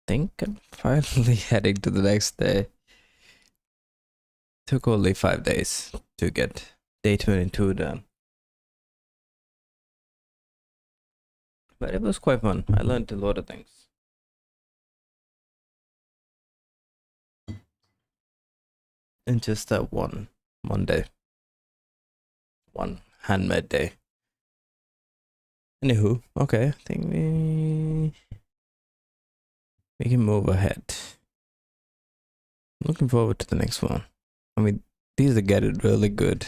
think I'm finally heading to the next day. Took only 5 days to get day 22 done. But it was quite fun. I learned a lot of things. In just that one day. One handmade day. Anywho, okay, I think we can move ahead. Looking forward to the next one. I mean, these are getting really good.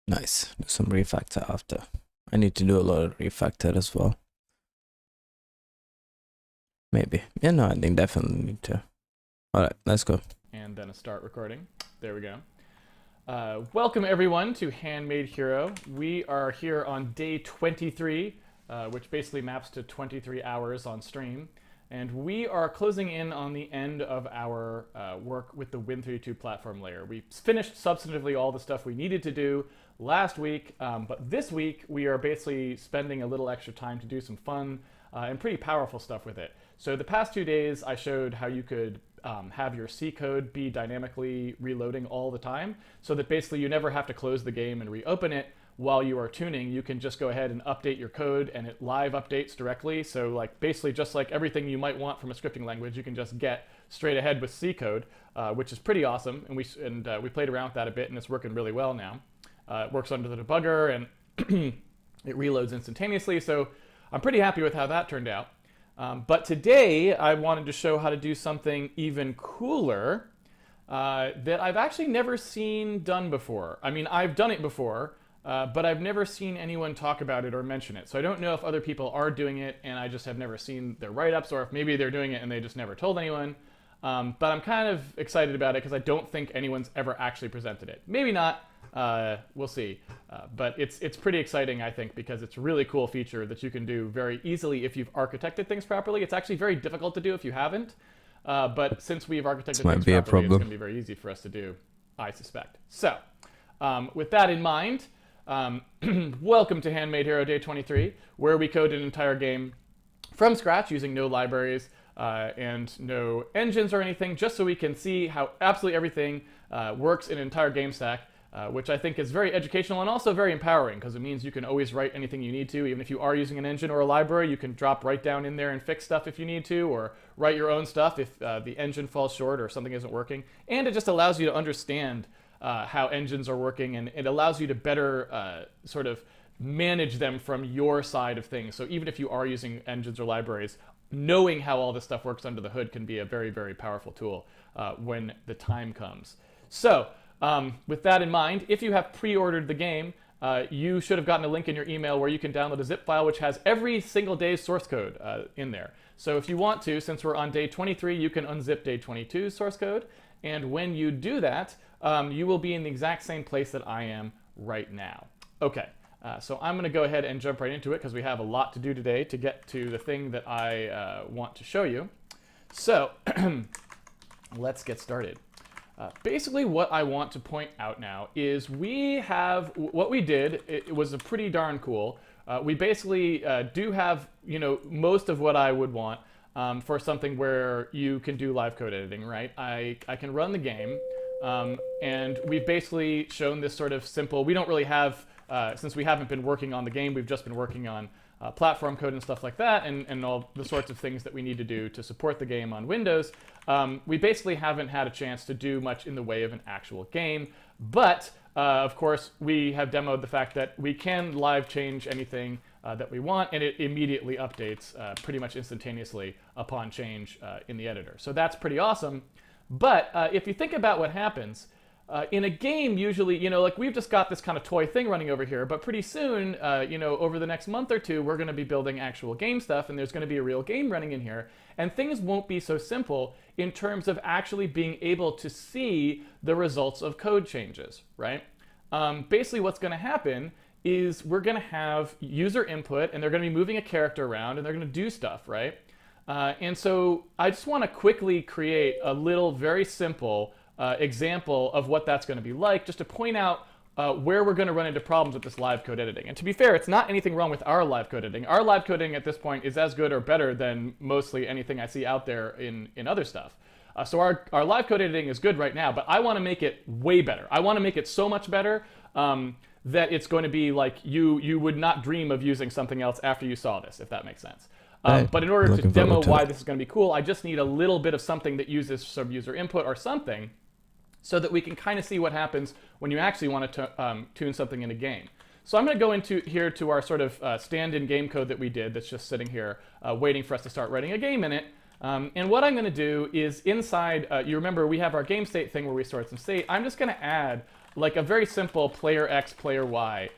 Nice. Do some refactor after. I need to do a lot of refactor as well. Maybe. Yeah, no, I think definitely need to. Alright, let's go. And then a start recording. There we go. Welcome everyone to Handmade Hero. We are here on day 23, which basically maps to 23 hours on stream. And we are closing in on the end of our work with the Win32 platform layer. We finished substantively all the stuff we needed to do last week, but this week we are basically spending a little extra time to do some fun and pretty powerful stuff with it. So the past 2 days I showed how you could have your C code be dynamically reloading all the time, so that basically you never have to close the game and reopen it while you are tuning. You can just go ahead and update your code and it live updates directly. So like basically just like everything you might want from a scripting language, you can just get straight ahead with C code, which is pretty awesome. And we played around with that a bit and it's working really well now. It works under the debugger and it reloads instantaneously. So I'm pretty happy with how that turned out. But today I wanted to show how to do something even cooler that I've actually never seen done before. I mean, I've done it before, but I've never seen anyone talk about it or mention it. So I don't know if other people are doing it and I just have never seen their write-ups, or if maybe they're doing it and they just never told anyone. But I'm kind of excited about it because I don't think anyone's ever actually presented it. Maybe not. We'll see. But it's pretty exciting, I think, because it's a really cool feature that you can do very easily if you've architected things properly. It's actually very difficult to do if you haven't. But since we've architected things properly, it's going to be very easy for us to do, I suspect. So with that in mind, welcome to Handmade Hero Day 23, where we code an entire game from scratch using no libraries and no engines or anything, just so we can see how absolutely everything works in an entire game stack. Which I think is very educational and also very empowering, because it means you can always write anything you need to. Even if you are using an engine or a library, you can drop right down in there and fix stuff if you need to, or write your own stuff if the engine falls short or something isn't working. And it just allows you to understand how engines are working, and it allows you to better sort of manage them from your side of things. So even if you are using engines or libraries, knowing how all this stuff works under the hood can be a very, very powerful tool when the time comes. So with that in mind, if you have pre-ordered the game, you should have gotten a link in your email where you can download a zip file which has every single day's source code in there. So if you want to, since we're on day 23, you can unzip day 22's source code. And when you do that, you will be in the exact same place that I am right now. Okay, so I'm going to go ahead and jump right into it because we have a lot to do today to get to the thing that I want to show you. So let's get started. Basically what I want to point out now is what we did, it was a pretty darn cool. We basically do have, most of what I would want for something where you can do live code editing, right? I can run the game, and we've basically shown this sort of simple, we don't really have, since we haven't been working on the game, we've just been working on platform code and stuff like that, and all the sorts of things that we need to do to support the game on Windows. We basically haven't had a chance to do much in the way of an actual game, but of course we have demoed the fact that we can live change anything that we want, and it immediately updates pretty much instantaneously upon change in the editor. So that's pretty awesome. But if you think about what happens, in a game, usually, like we've just got this kind of toy thing running over here, but pretty soon, over the next month or two, we're going to be building actual game stuff, and there's going to be a real game running in here, and things won't be so simple in terms of actually being able to see the results of code changes, right? Basically, what's going to happen is we're going to have user input, and they're going to be moving a character around, and they're going to do stuff, right? And so I just want to quickly create a little very simple example of what that's going to be like, just to point out where we're going to run into problems with this live code editing. And to be fair, it's not anything wrong with our live code editing. Our live coding at this point is as good or better than mostly anything I see out there in other stuff. So our live code editing is good right now, but I want to make it way better. I want to make it so much better that it's going to be like you would not dream of using something else after you saw this, if that makes sense. But in order to demo why this is going to be cool, I just need a little bit of something that uses some user input or something so that we can kind of see what happens when you actually want to tune something in a game. So I'm going to go into here to our sort of stand-in game code that we did that's just sitting here waiting for us to start writing a game in it. And what I'm going to do is inside, you remember we have our game state thing where we store some state. I'm just going to add like a very simple player X, player Y,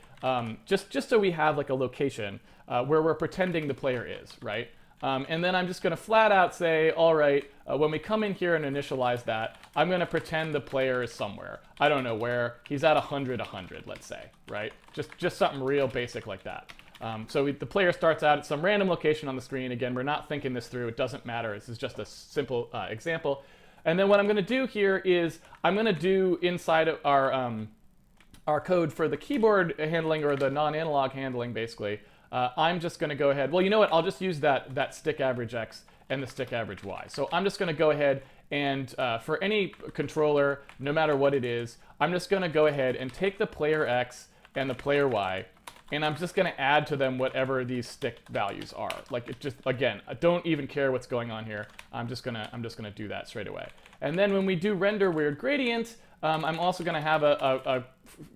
just so we have like a location where we're pretending the player is, right? And then I'm just going to flat out say, all right, when we come in here and initialize that, I'm going to pretend the player is somewhere. I don't know where. He's at 100, 100, let's say, right? Just something real basic like that. So the player starts out at some random location on the screen. Again, we're not thinking this through. It doesn't matter. This is just a simple example. And then what I'm going to do here is I'm going to do inside of our code for the keyboard handling or the non-analog handling, basically. I'm just going to go ahead. Well, you know what? I'll just use that stick average X and the stick average Y. So I'm just going to go ahead and for any controller, no matter what it is, I'm just going to go ahead and take the player X and the player Y, and I'm just going to add to them whatever these stick values are. Like it just, again, I don't even care what's going on here. I'm just gonna do that straight away. And then when we do render weird gradient, I'm also going to have a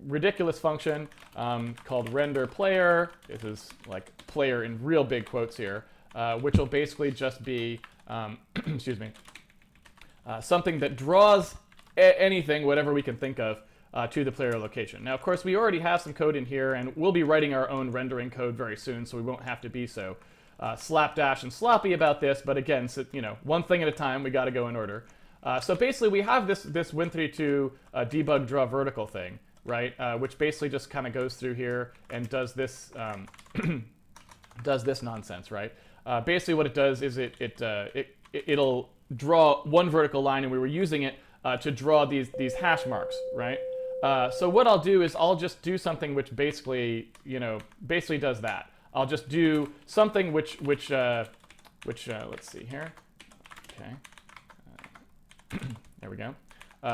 ridiculous function called render player. This is like player in real big quotes here, which will basically just be, excuse me, something that draws anything, whatever we can think of, to the player location. Now, of course, we already have some code in here, and we'll be writing our own rendering code very soon, so we won't have to be so slapdash and sloppy about this. But again, so, you know, one thing at a time, we got to go in order. So basically, we have this Win32 debug draw vertical thing, right? Which basically just kind of goes through here and does this does this nonsense, right? Basically, what it does is it'll draw one vertical line, and we were using it to draw these hash marks, right? So what I'll do is I'll just do something which basically, basically does that. I'll just do something which let's see here. Okay. There we go.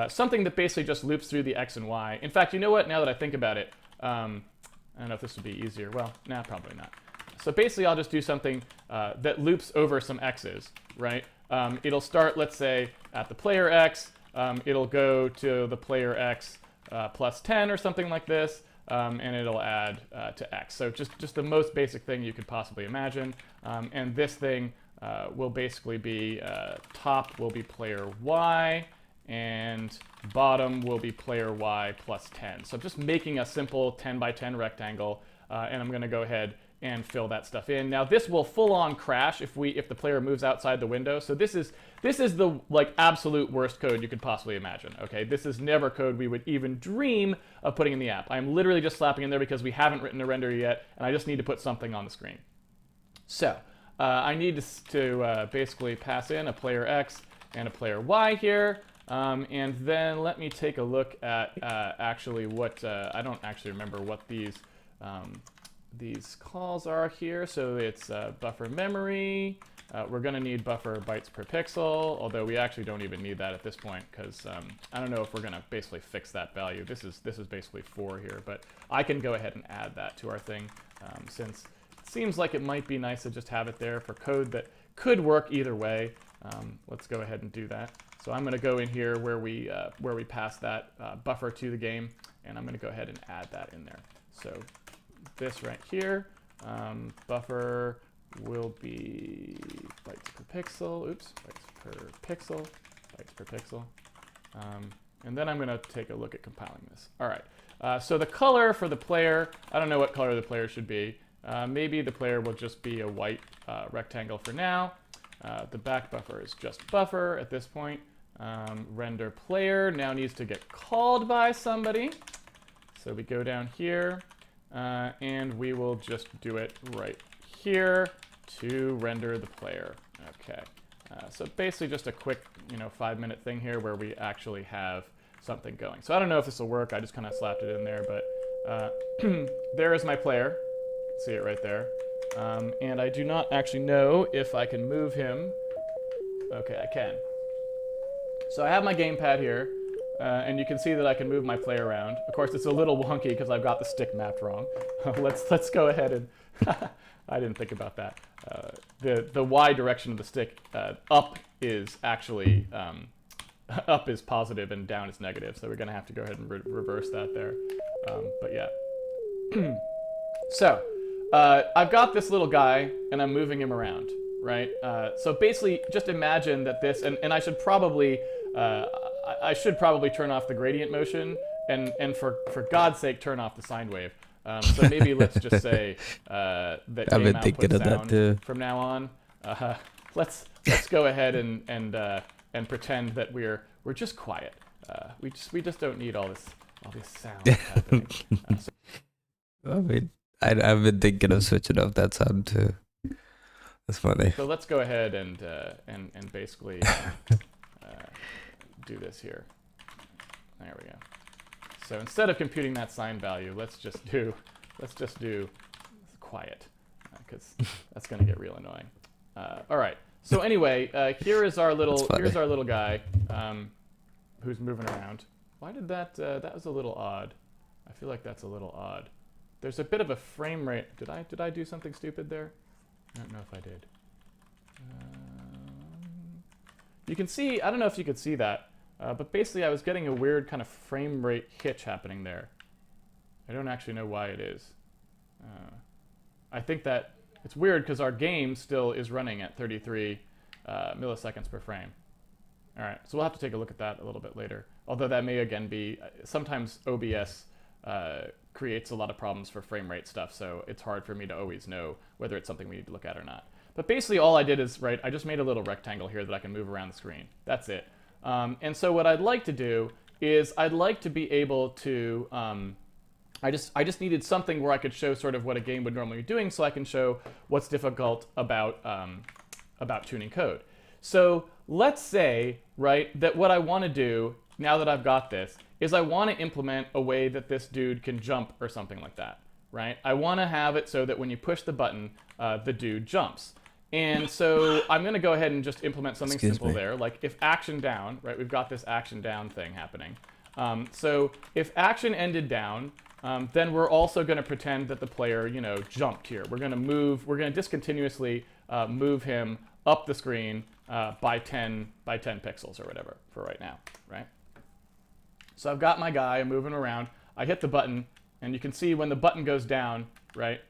Something that basically just loops through the X and Y. In fact, you know what? Now that I think about it, I don't know if this would be easier. Well, nah, probably not. So basically, I'll just do something that loops over some X's, right? It'll start, let's say, at the player X. It'll go to the player X plus 10 or something like this, and it'll add to X. So just the most basic thing you could possibly imagine. And this thing will basically be top will be player Y, and bottom will be player Y plus 10. So just making a simple 10 by 10 rectangle, and I'm going to go ahead and fill that stuff in. Now this will full-on crash if the player moves outside the window. So this is the absolute worst code you could possibly imagine. Okay, this is never code we would even dream of putting in the app. I'm literally just slapping in there because we haven't written a render yet, and I just need to put something on the screen. So I need to basically pass in a player X and a player Y here. And then let me take a look at actually what I don't actually remember what these calls are here. So it's buffer memory. We're going to need buffer bytes per pixel, although we actually don't even need that at this point because I don't know if we're going to basically fix that value. This is basically 4 here, but I can go ahead and add that to our thing since it seems like it might be nice to just have it there for code that could work either way. Let's go ahead and do that. So I'm going to go in here where we pass that buffer to the game, and I'm going to go ahead and add that in there. So this right here, buffer will be bytes per pixel. Oops, bytes per pixel, bytes per pixel. And then I'm going to take a look at compiling this. All right. So the color for the player, I don't know what color the player should be. Maybe the player will just be a white rectangle for now. The back buffer is just buffer at this point. Render player now needs to get called by somebody. So we go down here, and we will just do it right here to render the player. Okay. So basically just a quick 5-minute thing here where we actually have something going. So I don't know if this will work. I just kind of slapped it in there, but there is my player. See it right there. And I do not actually know if I can move him. Okay, I can. So I have my gamepad here, and you can see that I can move my player around. Of course, it's a little wonky because I've got the stick mapped wrong. Let's go ahead and I didn't think about that. The Y direction of the stick, up is actually up is positive and down is negative. So we're gonna have to go ahead and reverse that there. But yeah. So I've got this little guy and I'm moving him around, right? So basically, just imagine that this, and I should probably turn off the gradient motion, and for God's sake, turn off the sine wave. So maybe let's just say that I've been game thinking output of that too. sound from now on. Let's go ahead and pretend that we're just quiet. We just don't need all this sound happening. I mean, I've been thinking of switching off that sound too. That's funny. So let's go ahead and basically do this here. There we go. So instead of computing that sine value, let's just do quiet, because that's going to get real annoying. All right. So anyway, here is our little guy who's moving around. Why did that? That was a little odd. I feel like that's a little odd. There's a bit of a frame rate. Did I do something stupid there? I don't know if I did. You can see, I don't know if you could see that, but basically I was getting a weird kind of frame rate hitch happening there. I don't actually know why it is. I think that it's weird because our game still is running at 33 milliseconds per frame. All right, so we'll have to take a look at that a little bit later. Although that may again be, sometimes OBS creates a lot of problems for frame rate stuff, so it's hard for me to always know whether it's something we need to look at or not. But basically all I did is, right, I just made a little rectangle here that I can move around the screen. That's it. And so what I'd like to do is I'd like to be able to, I just needed something where I could show sort of what a game would normally be doing, so I can show what's difficult about tuning code. So let's say, right, that what I want to do, now that I've got this, is I want to implement a way that this dude can jump or something like that, right? I want to have it so that when you push the button, the dude jumps. And so I'm going to go ahead and just implement something simple there, like if action down, right? We've got this action down thing happening. So if action ended down, then we're also going to pretend that the player, you know, jumped here. We're going to discontinuously move him up the screen by 10 pixels or whatever for right now, right? So I've got my guy, I'm moving around. I hit the button, and you can see when the button goes down, right,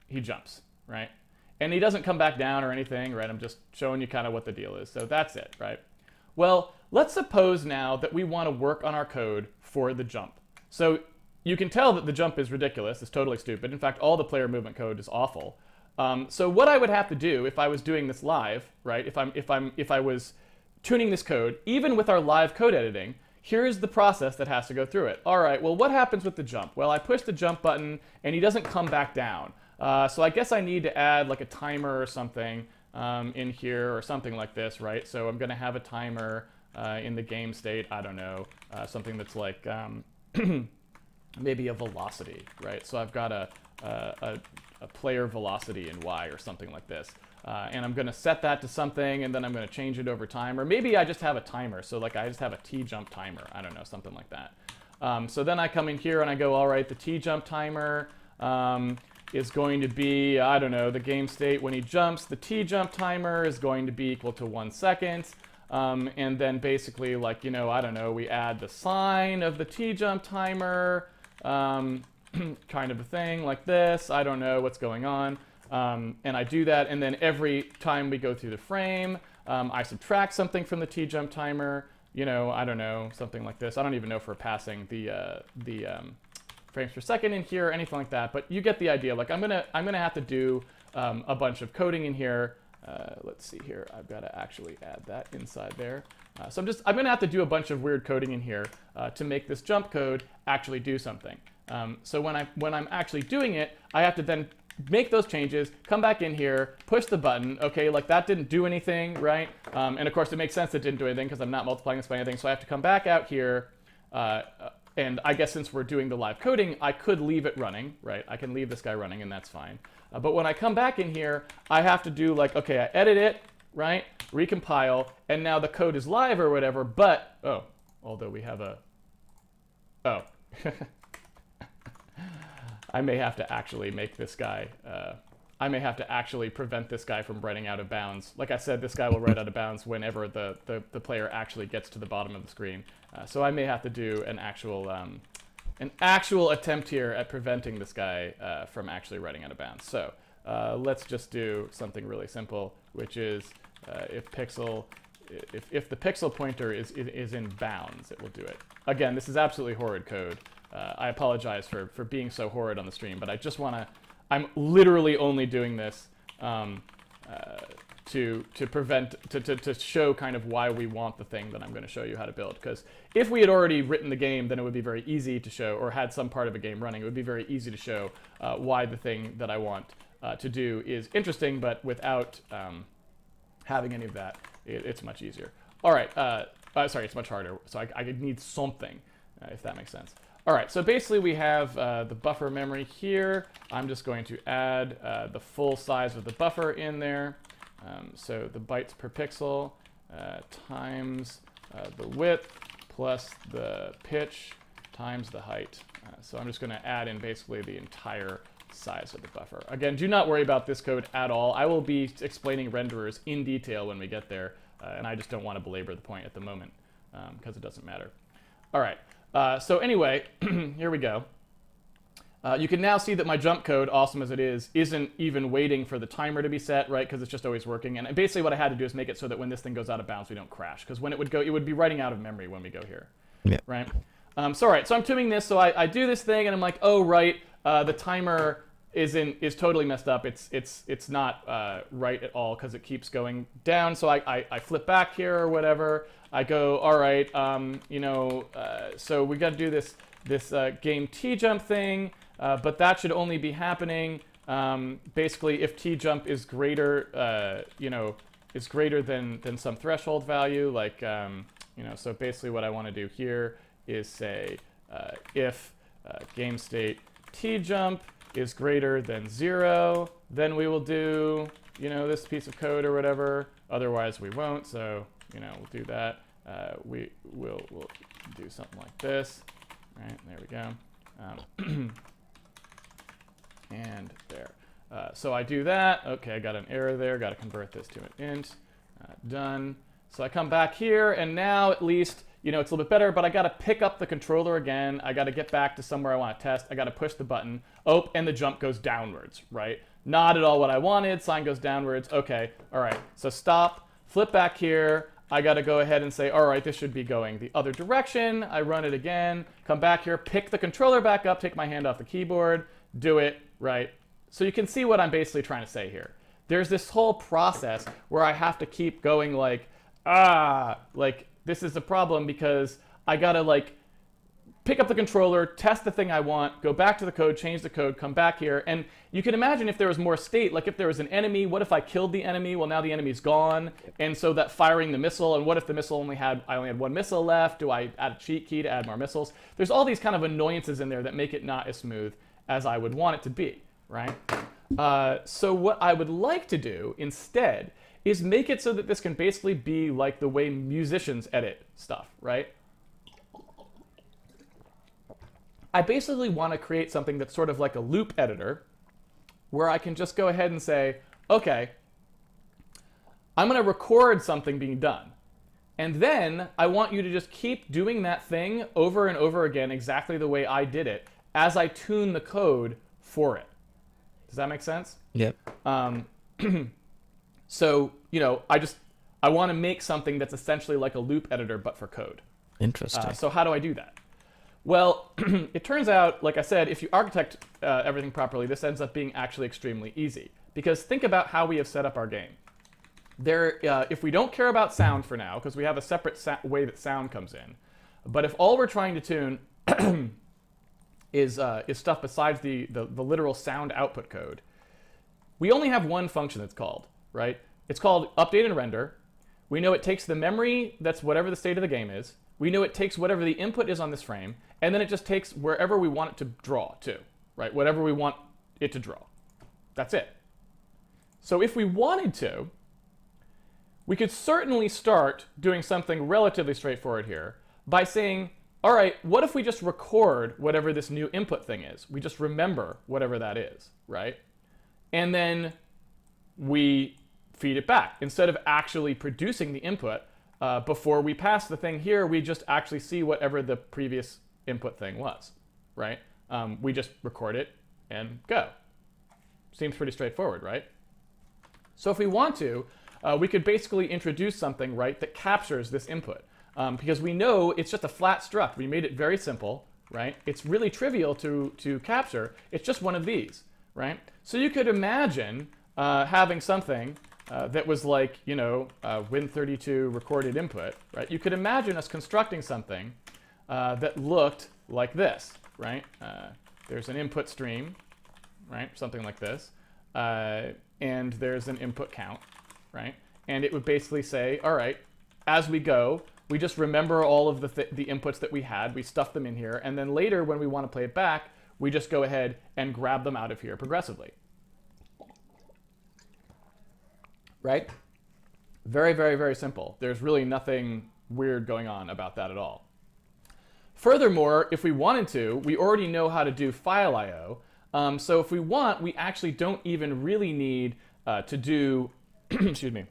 he jumps, right? And he doesn't come back down or anything, right? I'm just showing you kind of what the deal is. So that's it, right? Well, let's suppose now that we want to work on our code for the jump. So you can tell that the jump is ridiculous. It's totally stupid. In fact, all the player movement code is awful. So what I would have to do if I was doing this live, right? If I was tuning this code, even with our live code editing, here's the process that has to go through it. All right, well, what happens with the jump? Well, I push the jump button, and he doesn't come back down. So I guess I need to add like a timer or something in here or something like this, right? So I'm going to have a timer in the game state, I don't know, something that's like maybe a velocity, right? So I've got a player velocity in Y or something like this. And I'm going to set that to something, and then I'm going to change it over time. Or maybe I just have a timer. So like I just have a T-jump timer. I don't know, something like that. So then I come in here and I go, all right, the T-jump timer is going to be, I don't know, the game state when he jumps. The T-jump timer is going to be equal to 1 second. And then basically, like, you know, I don't know, we add the sign of the T-jump timer, kind of a thing like this. I don't know what's going on. And I do that, and then every time we go through the frame, I subtract something from the T-jump timer. You know, I don't know, something like this. I don't even know if we're passing the frames per second in here or anything like that, but you get the idea. Like I'm gonna have to do a bunch of coding in here. Let's see here. I've got to actually add that inside there. So I'm gonna have to do a bunch of weird coding in here to make this jump code actually do something. So when I'm actually doing it, I have to then make those changes, come back in here, push the button. Okay, like that didn't do anything, right? And of course, it makes sense it didn't do anything because I'm not multiplying this by anything. So I have to come back out here. And I guess since we're doing the live coding, I could leave it running, right? I can leave this guy running, and that's fine. But when I come back in here, I have to do like, okay, I edit it, right? Recompile, and now the code is live or whatever, but, oh, although we have a, oh. I may have to actually make this guy, I may have to actually prevent this guy from writing out of bounds. Like I said, this guy will write out of bounds whenever the player actually gets to the bottom of the screen. So I may have to do an actual attempt here at preventing this guy from actually writing out of bounds. So let's just do something really simple, which is if the pixel pointer is in bounds, it will do it. Again, this is absolutely horrid code. I apologize for being so horrid on the stream, but I just want to, I'm literally only doing this to show kind of why we want the thing that I'm going to show you how to build. Because if we had already written the game, then it would be very easy to show, or had some part of a game running, it would be very easy to show why the thing that I want to do is interesting, but without having any of that, it's much easier. All right, sorry, it's much harder. So I need something, if that makes sense. All right, so basically we have the buffer memory here. I'm just going to add the full size of the buffer in there. So the bytes per pixel times the width plus the pitch times the height. So I'm just going to add in basically the entire size of the buffer. Again, do not worry about this code at all. I will be explaining renderers in detail when we get there, and I just don't want to belabor the point at the moment because it doesn't matter. All right. So anyway, here we go. You can now see that my jump code, awesome as it is, isn't even waiting for the timer to be set, right? Because it's just always working. And basically what I had to do is make it so that when this thing goes out of bounds, we don't crash. Because when it would go, it would be writing out of memory when we go here, right? So all right, so I'm tuning this. So I do this thing, and I'm like, oh right, the timer is totally messed up. It's not right at all because it keeps going down. So I flip back here or whatever. I go, all right, so we got to do this game t jump thing, but that should only be happening basically if t jump is greater, is greater than some threshold value, like so basically what I want to do here is say if game state t jump is greater than 0, then we will do this piece of code or whatever. Otherwise we won't. So we'll do that. We'll do something like this. Right, there we go. And there. So I do that. Okay, I got an error there. Got to convert this to an int. Done. So I come back here, and now at least it's a little bit better, but I got to pick up the controller again. I got to get back to somewhere I want to test. I got to push the button. Oh, and the jump goes downwards, right? Not at all what I wanted. Sign goes downwards. Okay, all right. So stop, flip back here. I got to go ahead and say, all right, this should be going the other direction. I run it again, come back here, pick the controller back up, take my hand off the keyboard, do it, right? So you can see what I'm basically trying to say here. There's this whole process where I have to keep going like this is a problem because I got to pick up the controller, test the thing I want, go back to the code, change the code, come back here. And you can imagine if there was more state, like if there was an enemy, what if I killed the enemy? Well, now the enemy's gone. And so that firing the missile, and what if the missile I only had one missile left? Do I add a cheat key to add more missiles? There's all these kind of annoyances in there that make it not as smooth as I would want it to be, right? So what I would like to do instead is make it so that this can basically be like the way musicians edit stuff, right? I basically want to create something that's sort of like a loop editor where I can just go ahead and say, okay, I'm going to record something being done. And then I want you to just keep doing that thing over and over again exactly the way I did it as I tune the code for it. Does that make sense? Yep. So, I want to make something that's essentially like a loop editor but for code. Interesting. So how do I do that? Well, it turns out, like I said, if you architect everything properly, this ends up being actually extremely easy. Because think about how we have set up our game. If we don't care about sound for now, because we have a separate way that sound comes in, but if all we're trying to tune is stuff besides the literal sound output code, we only have one function that's called, right? It's called update and render. We know it takes the memory that's whatever the state of the game is. We know it takes whatever the input is on this frame, and then it just takes wherever we want it to draw to, right? Whatever we want it to draw. That's it. So if we wanted to, we could certainly start doing something relatively straightforward here by saying, all right, what if we just record whatever this new input thing is? We just remember whatever that is, right? And then we feed it back. Instead of actually producing the input, before we pass the thing here, we just actually see whatever the previous input thing was, right? We just record it and go. Seems pretty straightforward, right? So if we want to, we could basically introduce something, right, that captures this input. Because we know it's just a flat struct. We made it very simple, right? It's really trivial to capture. It's just one of these, right? So you could imagine having something that was like, you know, Win32 recorded input, right? You could imagine us constructing something that looked like this, right? There's an input stream, right? Something like this. And there's an input count, right? And it would basically say, all right, as we go, we just remember all of the inputs that we had, we stuff them in here, and then later when we want to play it back, we just go ahead and grab them out of here progressively. Right? Very, very, very simple. There's really nothing weird going on about that at all. Furthermore, if we wanted to, we already know how to do file I/O. So if we want, we actually don't even really need to do, excuse me,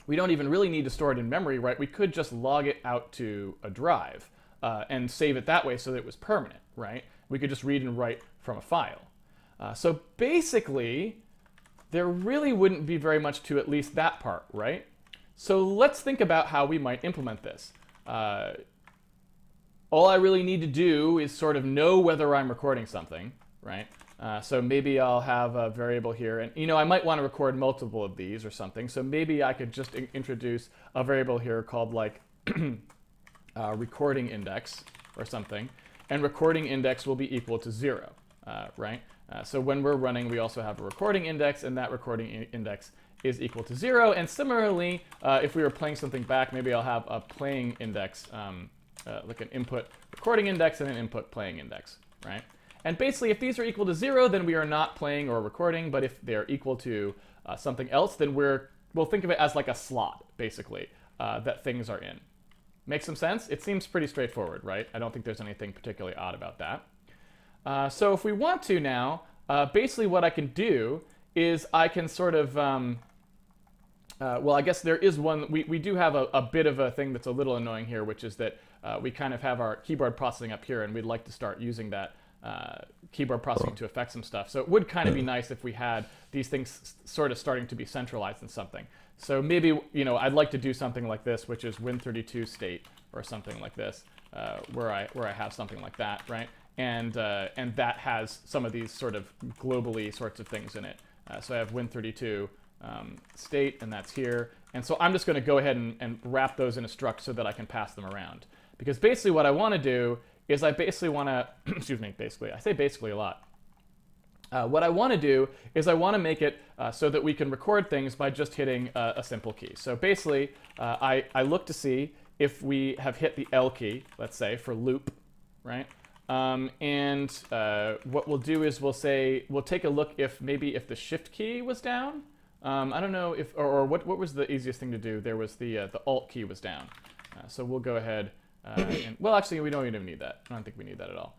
we don't even really need to store it in memory, right? We could just log it out to a drive and save it that way so that it was permanent, right? We could just read and write from a file. So basically, there really wouldn't be very much to at least that part, right? So let's think about how we might implement this. All I really need to do is sort of know whether I'm recording something, right? So maybe I'll have a variable here, and you know, I might want to record multiple of these or something. So maybe I could just introduce a variable here called like recording index or something, and recording index will be equal to 0, right? So when we're running, we also have a recording index, and that recording index is equal to 0. And similarly, if we were playing something back, maybe I'll have a playing index, like an input recording index and an input playing index, right? And basically, if these are equal to 0, then we are not playing or recording. But if they're equal to something else, then we'll think of it as like a slot, basically, that things are in. Make some sense? It seems pretty straightforward, right? I don't think there's anything particularly odd about that. So if we want to now, basically what I can do is I can sort of, well, I guess there is one, we do have a bit of a thing that's a little annoying here, which is that we kind of have our keyboard processing up here, and we'd like to start using that keyboard processing to affect some stuff. So it would kind of be nice if we had these things sort of starting to be centralized in something. So maybe, you know, I'd like to do something like this, which is Win32 state or something like this, where I have something like that, right? And that has some of these sort of globally sorts of things in it. So I have Win32 state, and that's here. And so I'm just going to go ahead and wrap those in a struct so that I can pass them around. Because basically what I want to do is I basically want to, excuse me, basically, I say basically a lot. What I want to do is I want to make it so that we can record things by just hitting a simple key. So basically, I look to see if we have hit the L key, let's say, for loop, right? And what we'll do is we'll take a look if the shift key was down. I don't know if, or what was the easiest thing to do? There was the alt key was down. So we'll go ahead and, well, actually, we don't even need that. I don't think we need that at all.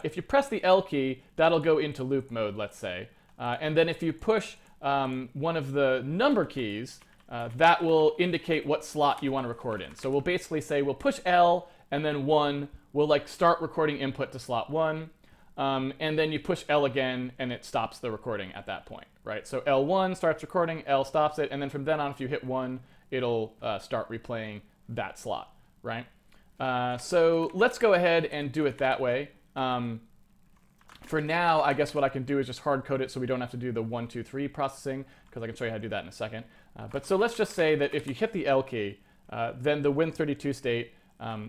If you press the L key, that'll go into loop mode, let's say. And then if you push one of the number keys, that will indicate what slot you want to record in. So we'll basically say we'll push L and then 1. We'll like start recording input to slot 1. And then you push L again, and it stops the recording at that point, right? So L1 starts recording, L stops it, and then from then on, if you hit 1, it'll start replaying that slot, right? So let's go ahead and do it that way. For now, I guess what I can do is just hard code it so we don't have to do the 1, 2, 3 processing, because I can show you how to do that in a second. But so let's just say that if you hit the L key, then the Win32 state,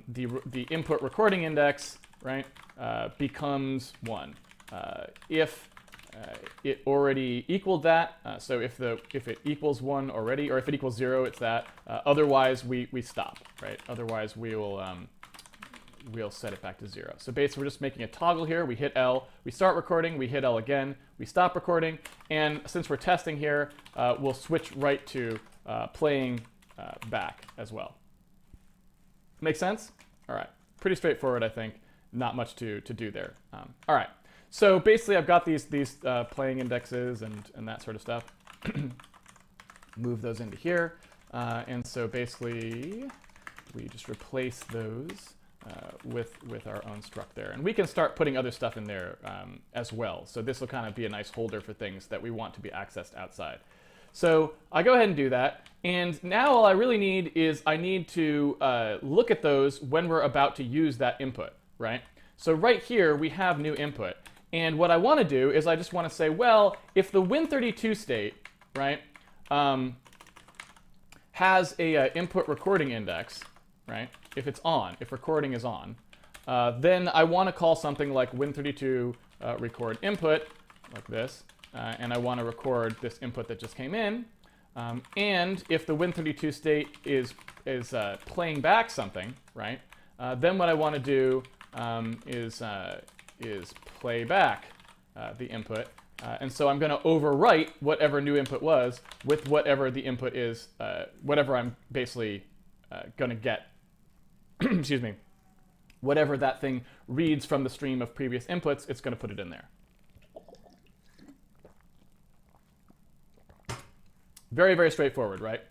the input recording index, right, becomes 1. If it already equaled that. So if it equals 1 already, or if it equals 0, it's that. Otherwise, we stop, right? Otherwise, we'll set it back to 0. So basically, we're just making a toggle here. We hit L, we start recording, we hit L again, we stop recording, and since we're testing here, we'll switch right to playing back as well. Make sense? All right, pretty straightforward, I think. Not much to do there. All right, so basically, I've got these playing indexes and that sort of stuff. Move those into here, and so basically, we just replace those with our own struct there. And we can start putting other stuff in there as well. So this will kind of be a nice holder for things that we want to be accessed outside. So I go ahead and do that. And now all I really need is I need to look at those when we're about to use that input, right? So right here, we have new input. And what I want to do is I just want to say, well, if the Win32 state, right, has a input recording index, right, if it's on, if recording is on, then I want to call something like Win32 record input, like this, and I want to record this input that just came in. And if the Win32 state is playing back something, right, then what I want to do is play back the input. And so I'm going to overwrite whatever new input was with whatever the input is, whatever I'm basically going to get. Excuse me, whatever that thing reads from the stream of previous inputs, it's going to put it in there. Very, very straightforward, right?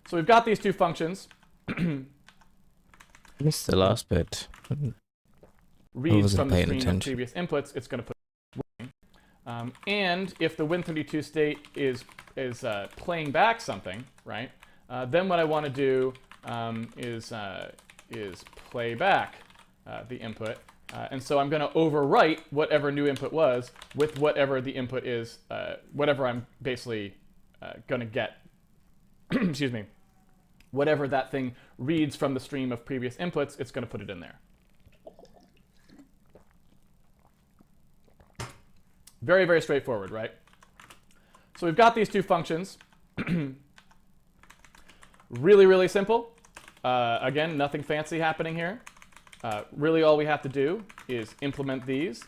So we've got these two functions. Missed the last bit. Reads from the stream of previous inputs, it's going to put it in. And if the Win32 state is playing back something, right, then what I want to do is play back the input. And so I'm going to overwrite whatever new input was with whatever the input is, whatever I'm basically going to get. Excuse me. Whatever that thing reads from the stream of previous inputs, it's going to put it in there. Very, very straightforward, right? So we've got these two functions. Really, really simple. Again, nothing fancy happening here. Really, all we have to do is implement these.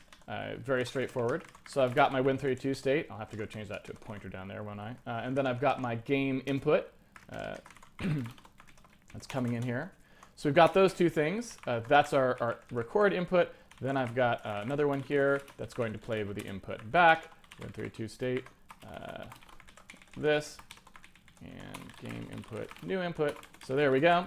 Very straightforward. So I've got my Win32 state. I'll have to go change that to a pointer down there, won't I? And then I've got my game input. That's coming in here. So we've got those two things. That's our record input. Then I've got another one here that's going to play with the input back. Win32 state. This. And game input, new input. So there we go.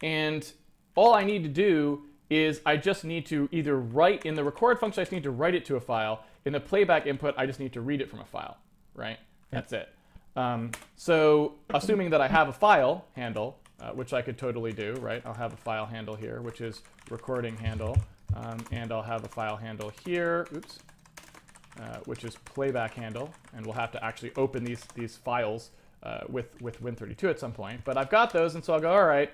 And all I need to do is I just need to either write in the record function, I just need to write it to a file. In the playback input, I just need to read it from a file, right? That's it. So assuming that I have a file handle, which I could totally do, right? I'll have a file handle here, which is recording handle. And I'll have a file handle here, oops, which is playback handle. And we'll have to actually open these files with Win32 at some point. But I've got those, and so I'll go, all right,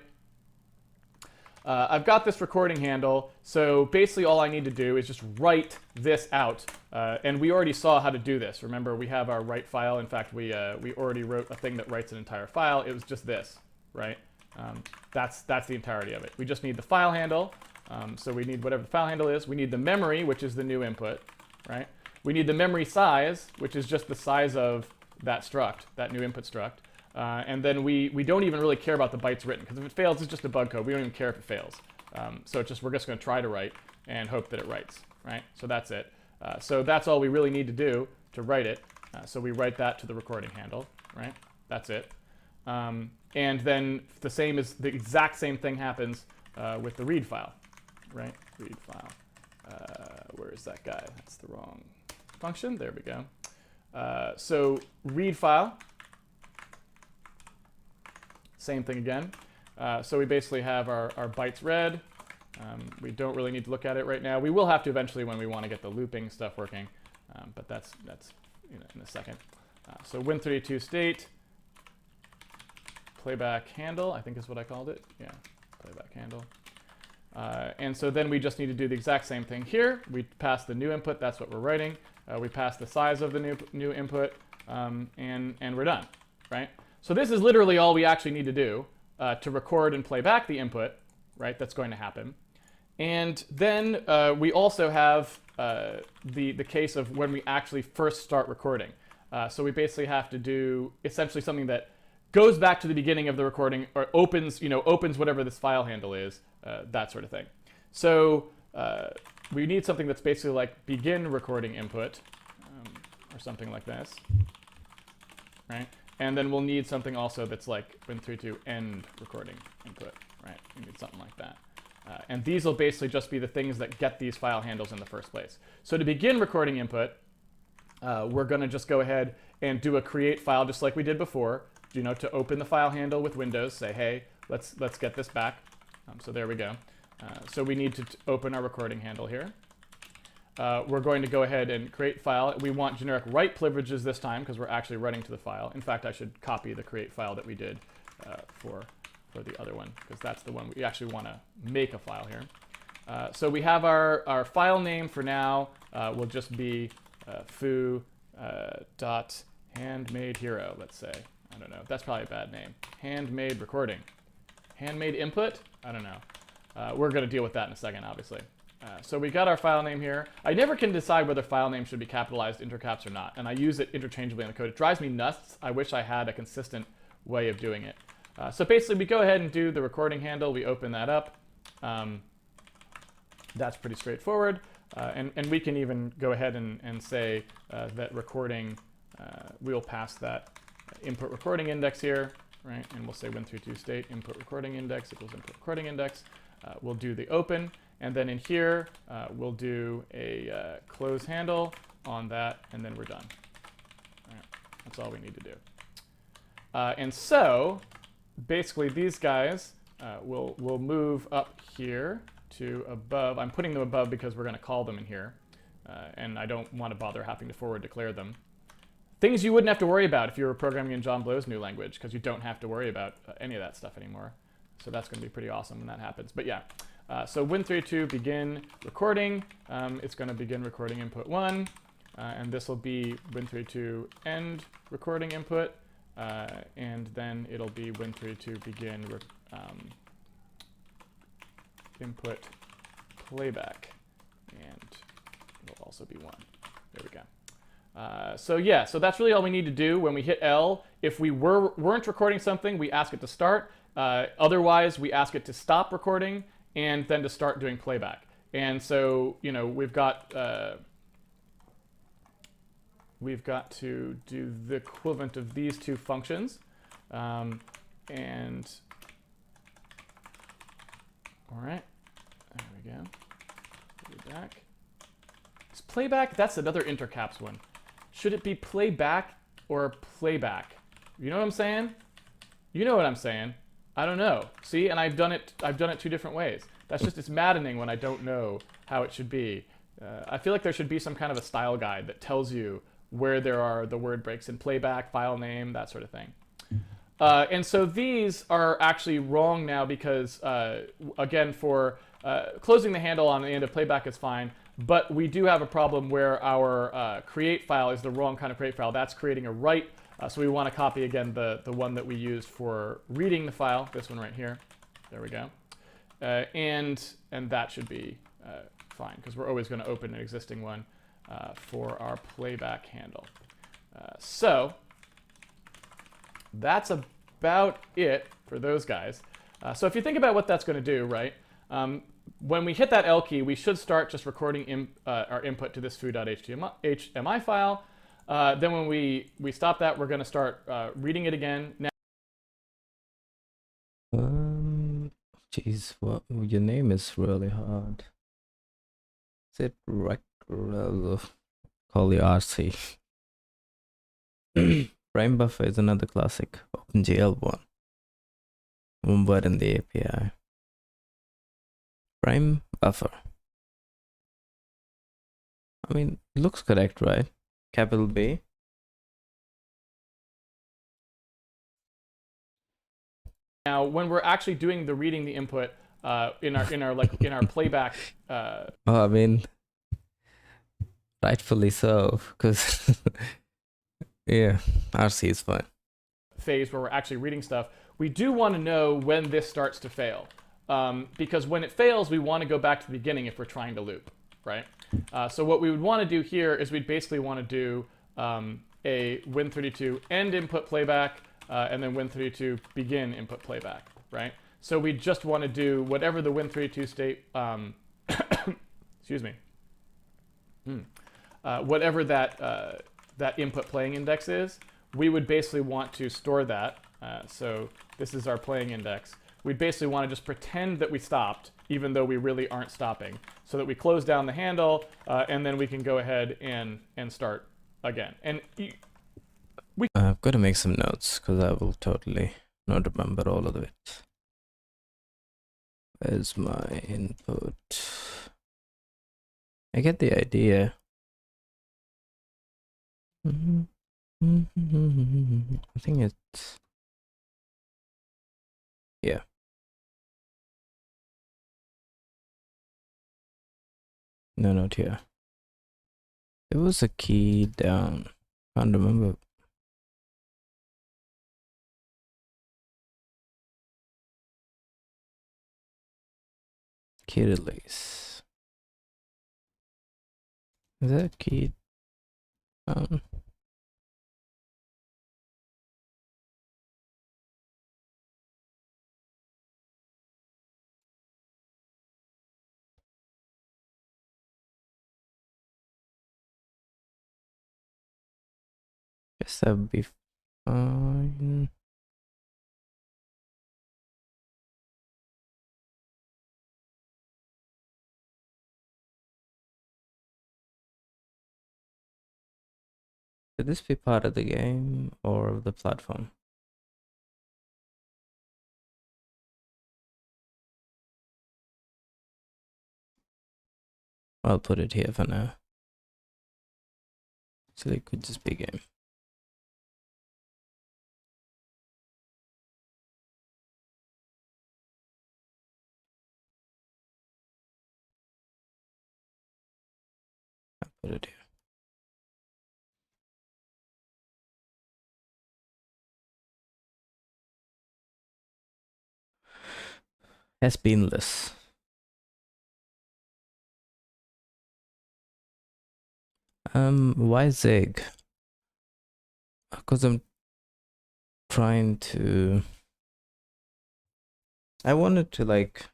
I've got this recording handle, so basically all I need to do is just write this out. And we already saw how to do this. Remember, we have our write file. In fact, we already wrote a thing that writes an entire file. It was just this, right? That's the entirety of it. We just need the file handle. So we need whatever the file handle is. We need the memory, which is the new input, right? We need the memory size, which is just the size of that struct, that new input struct. And then we don't even really care about the bytes written, because if it fails, it's just a bug code. We don't even care if it fails. So we're just going to try to write and hope that it writes, right? So that's it. So that's all we really need to do to write it. So we write that to the recording handle, right? That's it. And then the exact same thing happens with the read file, right? Read file. Where is that guy? That's the wrong function. There we go. So read file. Same thing again. So we basically have our bytes read. We don't really need to look at it right now. We will have to eventually when we want to get the looping stuff working, but that's in a second. So Win32 state, playback handle, I think is what I called it. Yeah, playback handle. And so then we just need to do the exact same thing here. We pass the new input, that's what we're writing. We pass the size of the new input, and we're done, right? So this is literally all we actually need to do to record and play back the input, right? That's going to happen. And then we also have the case of when we actually first start recording. So we basically have to do essentially something that goes back to the beginning of the recording or opens whatever this file handle is, that sort of thing. So we need something that's basically like begin recording input, or something like this, right? And then we'll need something also that's like win32 end recording input, right? We need something like that. And these will basically just be the things that get these file handles in the first place. So to begin recording input, we're going to just go ahead and do a create file just like we did before, to open the file handle with Windows, say, hey, let's get this back. So there we go. So we need to open our recording handle here. We're going to go ahead and create file. We want generic write privileges this time because we're actually writing to the file. In fact, I should copy the create file that we did for the other one, because that's the one we actually want to make a file here. So we have our file name for now will just be foo dot handmade hero, let's say. I don't know. That's probably a bad name. Handmade recording. Handmade input? I don't know. We're going to deal with that in a second, obviously. So we got our file name here. I never can decide whether file name should be capitalized, intercaps, or not, and I use it interchangeably in the code. It drives me nuts. I wish I had a consistent way of doing it. So basically, we go ahead and do the recording handle. We open that up. That's pretty straightforward. And we can even go ahead and say that recording, we'll pass that input recording index here, right? And we'll say win32 state input recording index equals input recording index. We'll do the open. And then in here, we'll do a close handle on that, and then we're done. All right. That's all we need to do. And so basically, these guys will move up here to above. I'm putting them above because we're going to call them in here. And I don't want to bother having to forward declare them. Things you wouldn't have to worry about if you were programming in John Blow's new language, because you don't have to worry about any of that stuff anymore. So that's going to be pretty awesome when that happens. But yeah, so win32 begin recording. It's going to begin recording input 1. And this will be win32 end recording input. And then it'll be win32 begin input playback. And it'll also be 1. There we go. So yeah, so that's really all we need to do. When we hit L, if we weren't recording something, we ask it to start. Otherwise, we ask it to stop recording and then to start doing playback. And so, we've got to do the equivalent of these two functions. And all right, there we go. Playback. Is playback? That's another intercaps one. Should it be playback or playback? You know what I'm saying? You know what I'm saying. I don't know. See, and I've done it 2 different ways. It's maddening when I don't know how it should be. I feel like there should be some kind of a style guide that tells you where there are the word breaks in playback, file name, that sort of thing. And so these are actually wrong now because, again, for closing the handle on the end of playback is fine, but we do have a problem where our create file is the wrong kind of create file. That's creating a write. So we want to copy, again, the one that we used for reading the file, this one right here. There we go. And that should be fine, because we're always going to open an existing one for our playback handle. So that's about it for those guys. So if you think about what that's going to do, right? When we hit that L key, we should start just recording our input to this foo.html file. Then when we stop that, we're going to start reading it again. Now, Jeez, what your name is really hard. Is it right? Call the RC. Prime buffer is another classic OpenGL one. But in the API. Prime buffer. I mean, it looks correct, right? Capital B. now, when we're actually doing the reading the input, in our playback Oh, I mean, rightfully so, because yeah, RC is fine. phase where we're actually reading stuff, we do want to know when this starts to fail. Because when it fails, we want to go back to the beginning if we're trying to loop, right? So what we would want to do here is we'd basically want to do a Win32 end input playback, and then Win32 begin input playback, right? So we just want to do whatever the Win32 state, excuse me, whatever that input playing index is, we would basically want to store that. So this is our playing index. We'd basically want to just pretend that we stopped, even though we really aren't stopping, so that we close down the handle, and then we can go ahead and start again. And I've got to make some notes because I will totally not remember all of it. Where's my input? I get the idea. I think it's... yeah. No, not here. There was a key down. Can't remember. Key release. Is that a key down? Guess that would be fine. Could this be part of the game or of the platform? I'll put it here for now. So it could just be game. I'll put it here. Has been less. Why Zig? Because I'm trying to... I wanted to like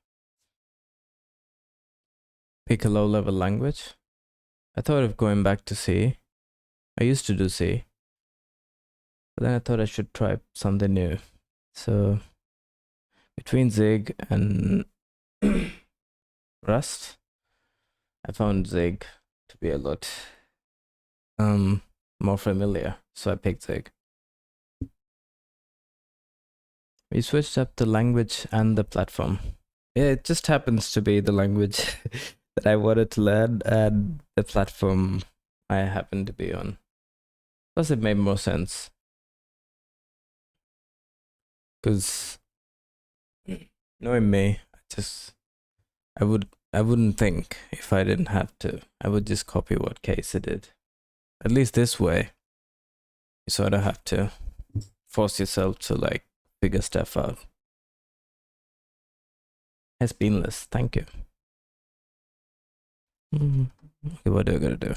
pick a low-level language. I thought of going back to C. I used to do C. But then I thought I should try something new. So between Zig and Rust, I found Zig to be a lot more familiar. So I picked Zig. We switched up the language and the platform. Yeah, it just happens to be the language that I wanted to learn and the platform I happen to be on. Plus, it made more sense. Because knowing me, I wouldn't think if I didn't have to. I would just copy what Casey did. At least this way, you sort of have to force yourself to like figure stuff out. Has been less. Thank you. Okay, what do I gotta do?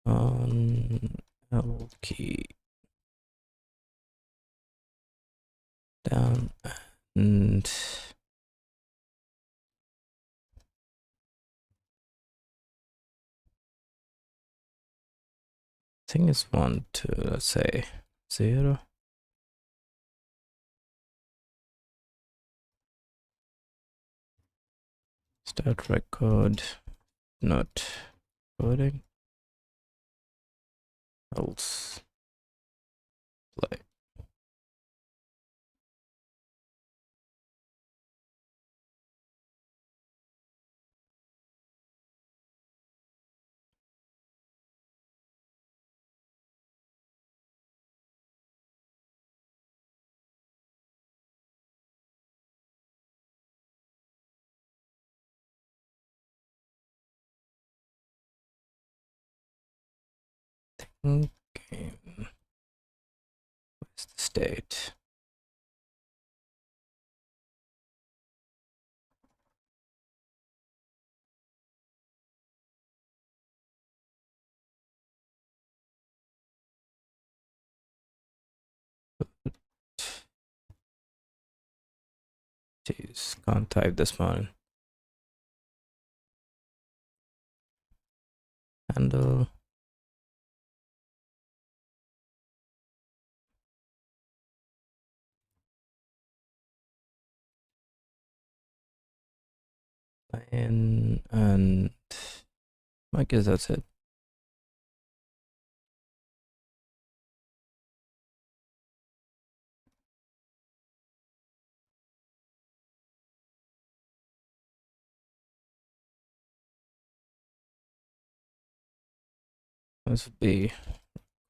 On L key down and I think it's 1 to, let's say 0. Start record, not recording. Else play. Okay. Where's the state? Jeez, can't type this morning. Handle. And I guess that's it. This would be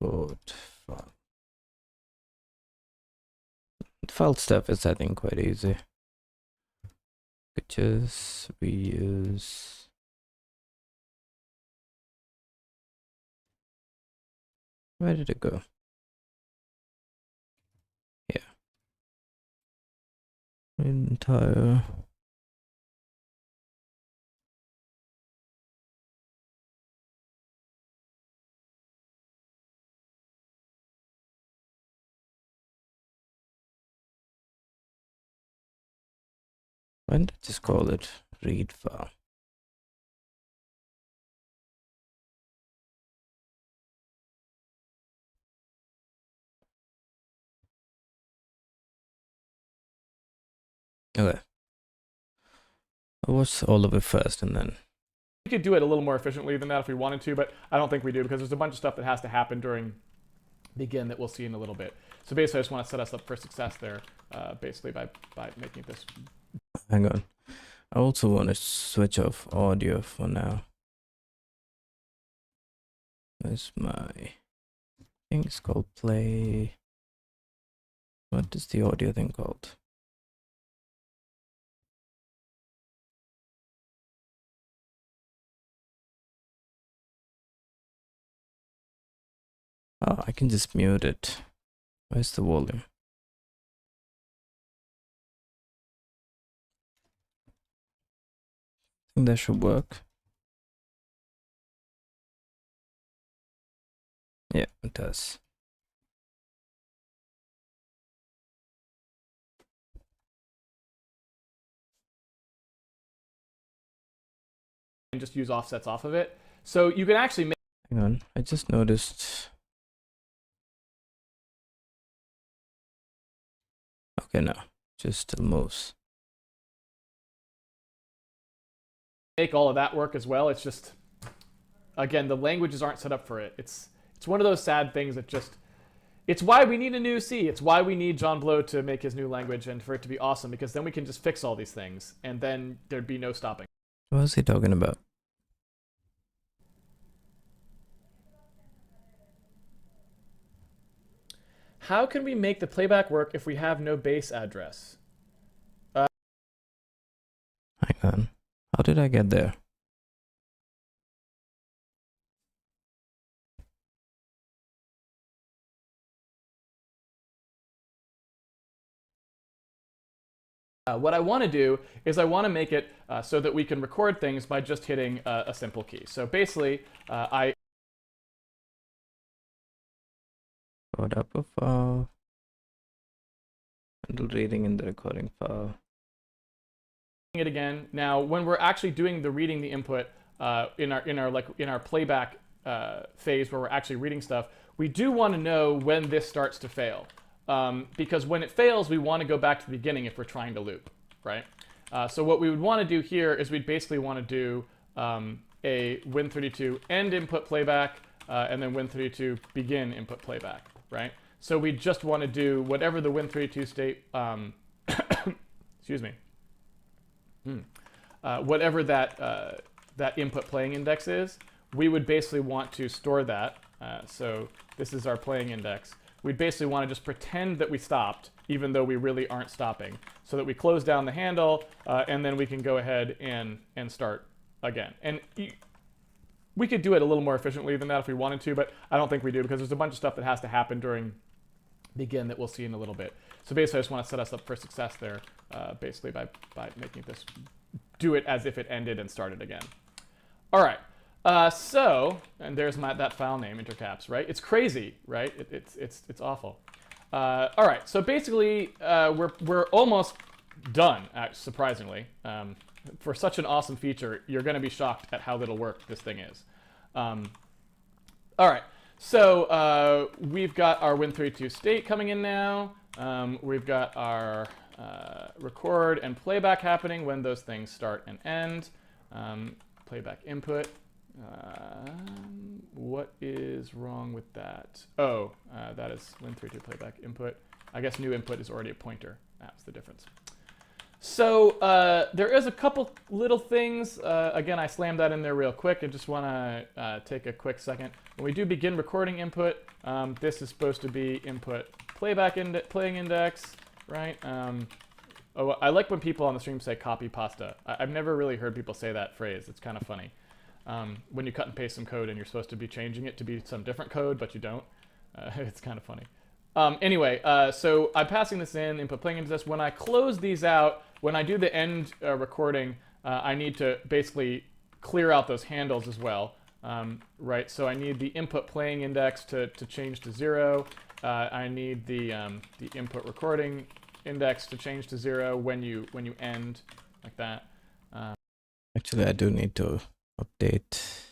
code file. File stuff is, I think, quite easy. Pictures, reuse. Where did it go? Yeah. Entire. Why did I just call it read file? Okay. I'll watch all of it first and then. We could do it a little more efficiently than that if we wanted to, but I don't think we do because there's a bunch of stuff that has to happen during begin that we'll see in a little bit. So basically, I just want to set us up for success there, basically by making this. Hang on. I also want to switch off audio for now. That's my thing. It's called play. What is the audio thing called? Oh, I can just mute it. Where's the volume? I think that should work. Yeah, it does. And just use offsets off of it. So you can actually make. Hang on, I just noticed. Okay, no, just still moves. Make all of that work as well. It's just, again, the languages aren't set up for it. It's one of those sad things that just. It's why we need a new C. It's why we need John Blow to make his new language and for it to be awesome, because then we can just fix all these things and then there'd be no stopping. What is he talking about? How can we make the playback work if we have no base address? Hang on. How did I get there? What I want to do is I want to make it so that we can record things by just hitting a simple key. So basically, I Load up a file. Handle reading in the recording file. it again. Now, when we're actually doing the reading the input in our playback phase where we're actually reading stuff, we do want to know when this starts to fail. Because when it fails, we want to go back to the beginning if we're trying to loop, right? So what we would want to do here is we'd basically want to do a Win32 end input playback, and then Win32 begin input playback, right? So we just want to do whatever the Win32 state, excuse me, whatever that input playing index is, we would basically want to store that. So this is our playing index. We'd basically want to just pretend that we stopped, even though we really aren't stopping, so that we close down the handle, and then we can go ahead and start again. And We could do it a little more efficiently than that if we wanted to, but I don't think we do because there's a bunch of stuff that has to happen during begin that we'll see in a little bit. So basically, I just want to set us up for success there, basically by making this do it as if it ended and started again. All right. And there's that file name, intercaps, right? It's crazy, right? It's awful. All right. So basically, we're almost done. Surprisingly, for such an awesome feature, you're going to be shocked at how little work this thing is. All right. So we've got our Win32 state coming in now. We've got our record and playback happening when those things start and end. Playback input. What is wrong with that? Oh, that is Win32 playback input. I guess new input is already a pointer. That's the difference. So there is a couple little things. Again, I slammed that in there real quick. I just want to take a quick second. When we do begin recording input, this is supposed to be input playback playing index, right? Oh, I like when people on the stream say copy pasta. I've never really heard people say that phrase. It's kind of funny. When you cut and paste some code and you're supposed to be changing it to be some different code, but you don't. It's kind of funny. Anyway, so I'm passing this in, input playing index. When I close these out, when I do the end recording, I need to basically clear out those handles as well, right? So I need the input playing index to change to 0. I need the input recording index to change to 0 when you end, like that. Actually, I do need to update.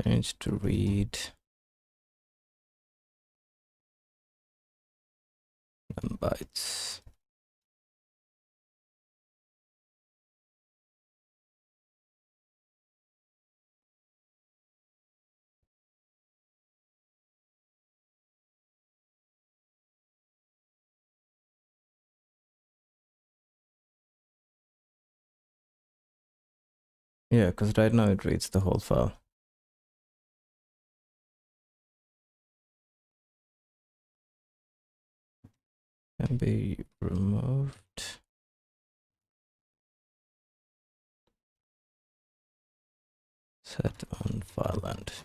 Change to read. Bytes. Yeah, because right now it reads the whole file. Can be removed. Set on file length.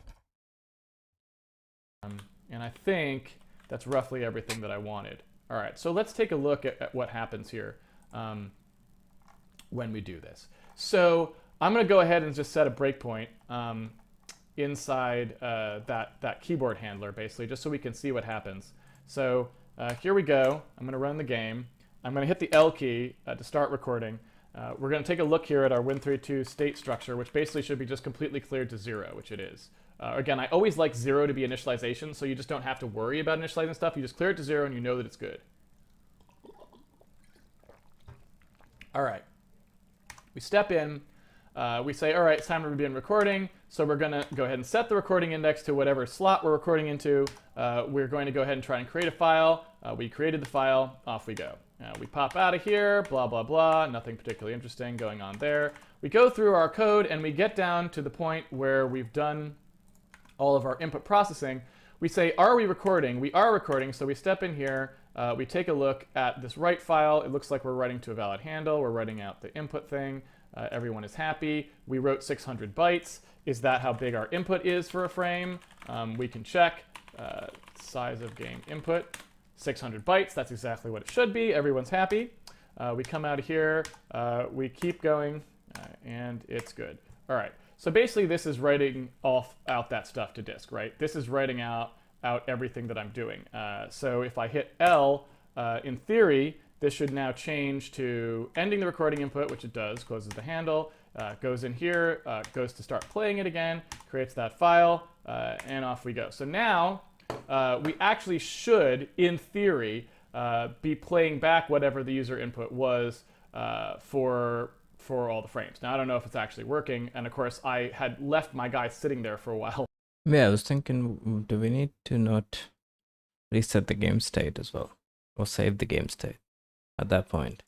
And I think that's roughly everything that I wanted. All right, so let's take a look at what happens here when we do this. So I'm going to go ahead and just set a breakpoint inside that keyboard handler, basically, just so we can see what happens. So here we go. I'm going to run the game. I'm going to hit the L key to start recording. We're going to take a look here at our Win32 state structure, which basically should be just completely cleared to 0, which it is. Again, I always like 0 to be initialization, so you just don't have to worry about initializing stuff. You just clear it to 0 and you know that it's good. All right. We step in. We say, all right, it's time to begin recording. So we're going to go ahead and set the recording index to whatever slot we're recording into. We're going to go ahead and try and create a file. We created the file. Off we go. We pop out of here, blah, blah, blah. Nothing particularly interesting going on there. We go through our code, and we get down to the point where we've done all of our input processing. We say, are we recording? We are recording, so we step in here. We take a look at this write file. It looks like we're writing to a valid handle. We're writing out the input thing. Everyone is happy. We wrote 600 bytes. Is that how big our input is for a frame? We can check. Size of game input, 600 bytes. That's exactly what it should be. Everyone's happy. We come out of here. We keep going, and it's good. All right. So basically, this is writing out that stuff to disk, right? This is writing out everything that I'm doing. So if I hit L, in theory, this should now change to ending the recording input, which it does, closes the handle, goes in here, goes to start playing it again, creates that file, and off we go. So now we actually should, in theory, be playing back whatever the user input was for all the frames. Now, I don't know if it's actually working, and of course, I had left my guy sitting there for a while. Yeah, I was thinking, do we need to not reset the game state as well? Or save the game state at that point?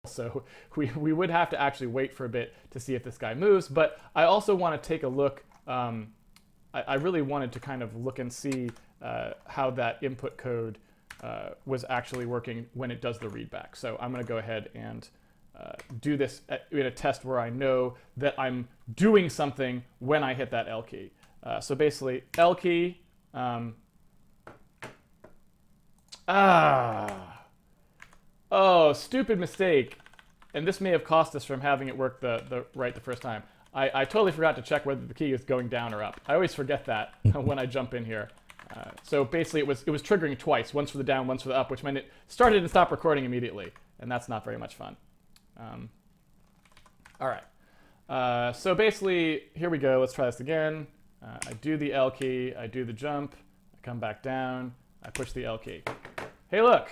So we would have to actually wait for a bit to see if this guy moves, but I also want to take a look. I really wanted to kind of look and see how that input code was actually working when it does the read back. So I'm going to go ahead and do this in a test where I know that I'm doing something when I hit that L key. So basically, L key. Oh, stupid mistake. And this may have cost us from having it work right the first time. I totally forgot to check whether the key is going down or up. I always forget that when I jump in here. So basically, it was triggering twice, once for the down, once for the up, which meant it started and stopped recording immediately, and that's not very much fun. All right. So basically, here we go. Let's try this again. I do the L key. I do the jump. I come back down. I push the L key. Hey, look.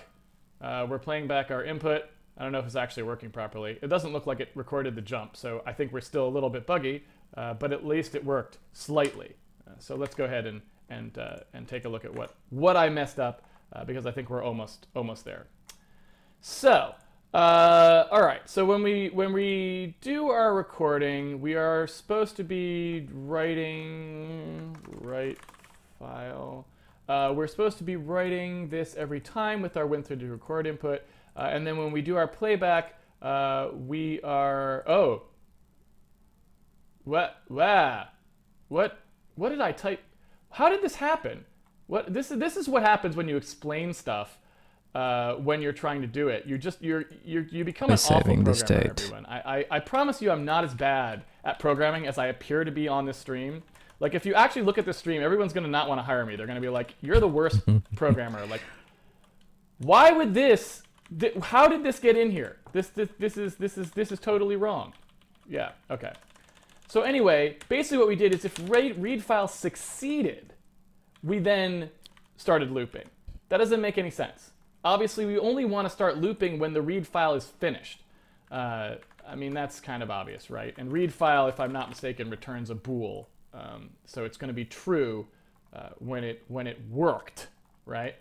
We're playing back our input. I don't know if it's actually working properly. It doesn't look like it recorded the jump, so I think we're still a little bit buggy, but at least it worked slightly. So let's go ahead and take a look at what I messed up, because I think we're almost there. So, all right. So when we do our recording, we are supposed to be writing write file. We're supposed to be writing this every time with our win through to record input. And then when we do our playback, we are, what did I type? How did this happen? This is what happens when you explain stuff when you're trying to do it. You become an awful programmer, everyone. I promise you I'm not as bad at programming as I appear to be on this stream. Like, if you actually look at this stream, everyone's going to not want to hire me. They're going to be like, you're the worst programmer. Like, why would this... How did this get in here? This is totally wrong. Yeah, okay. So anyway, basically what we did is if read file succeeded, we then started looping. That doesn't make any sense. Obviously, we only want to start looping when the read file is finished. I mean, that's kind of obvious, right? And read file, if I'm not mistaken, returns a bool. So it's going to be true when it worked, right?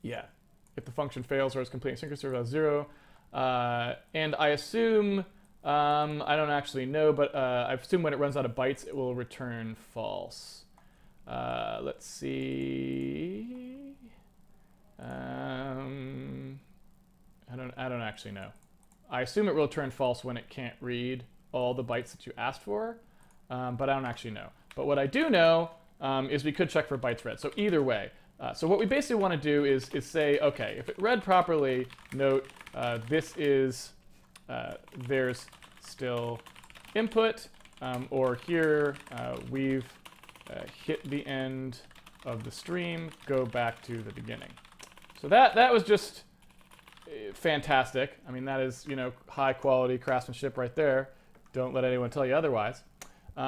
Yeah. If the function fails or is complete synchronous or 0. And I assume, I don't actually know, but I assume when it runs out of bytes, it will return false. Let's see. I don't actually know. I assume it will return false when it can't read all the bytes that you asked for, but I don't actually know. But what I do know is we could check for bytes read. So either way. So what we basically want to do is say, okay, if it read properly, note this is, there's still input, or here we've hit the end of the stream, go back to the beginning. So that was just fantastic. I mean, that is, high quality craftsmanship right there. Don't let anyone tell you otherwise.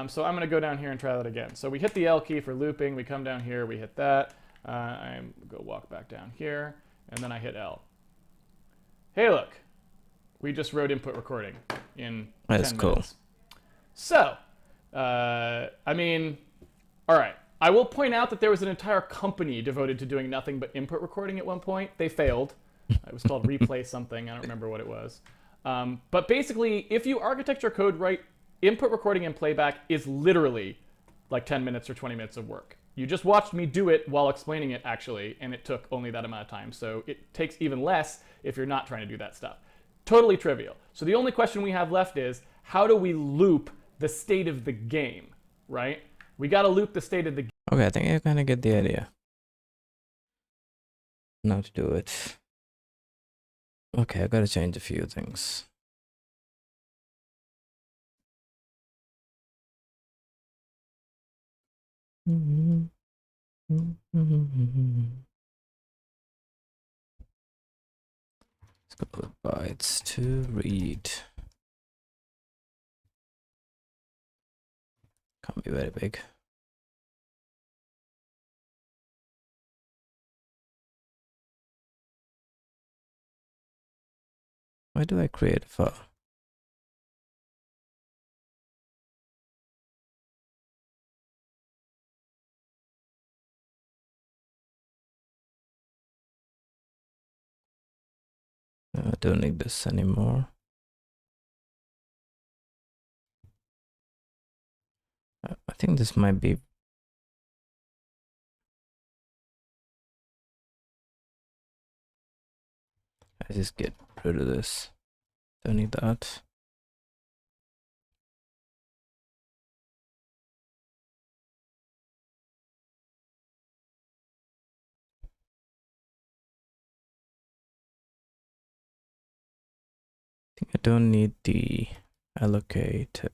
So I'm going to go down here and try that again. So we hit the L key for looping. We come down here, we hit that. I go walk back down here, and then I hit L. Hey, look. We just wrote input recording in 10 minutes. Cool. So, I mean, all right. I will point out that there was an entire company devoted to doing nothing but input recording at one point. They failed. It was called Replay something. I don't remember what it was. But basically, if you architecture code right, input recording and playback is literally like 10 minutes or 20 minutes of work. You just watched me do it while explaining it, actually, and it took only that amount of time. So it takes even less if you're not trying to do that stuff. Totally trivial. So the only question we have left is, how do we loop the state of the game, right? We got to loop the state of the game. Okay, I think I kind of get the idea. Now to do it. Okay, I got to change a few things. Let's go with bytes to read. Can't be very big. Why do I create a file? I don't need this anymore. I think this might be I just get rid of this. Don't need that. I think I don't need the allocator.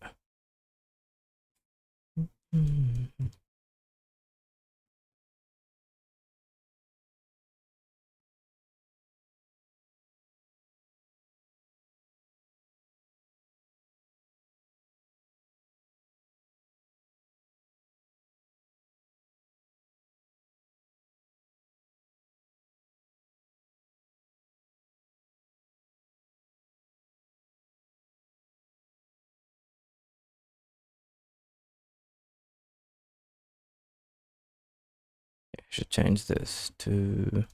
I should change this to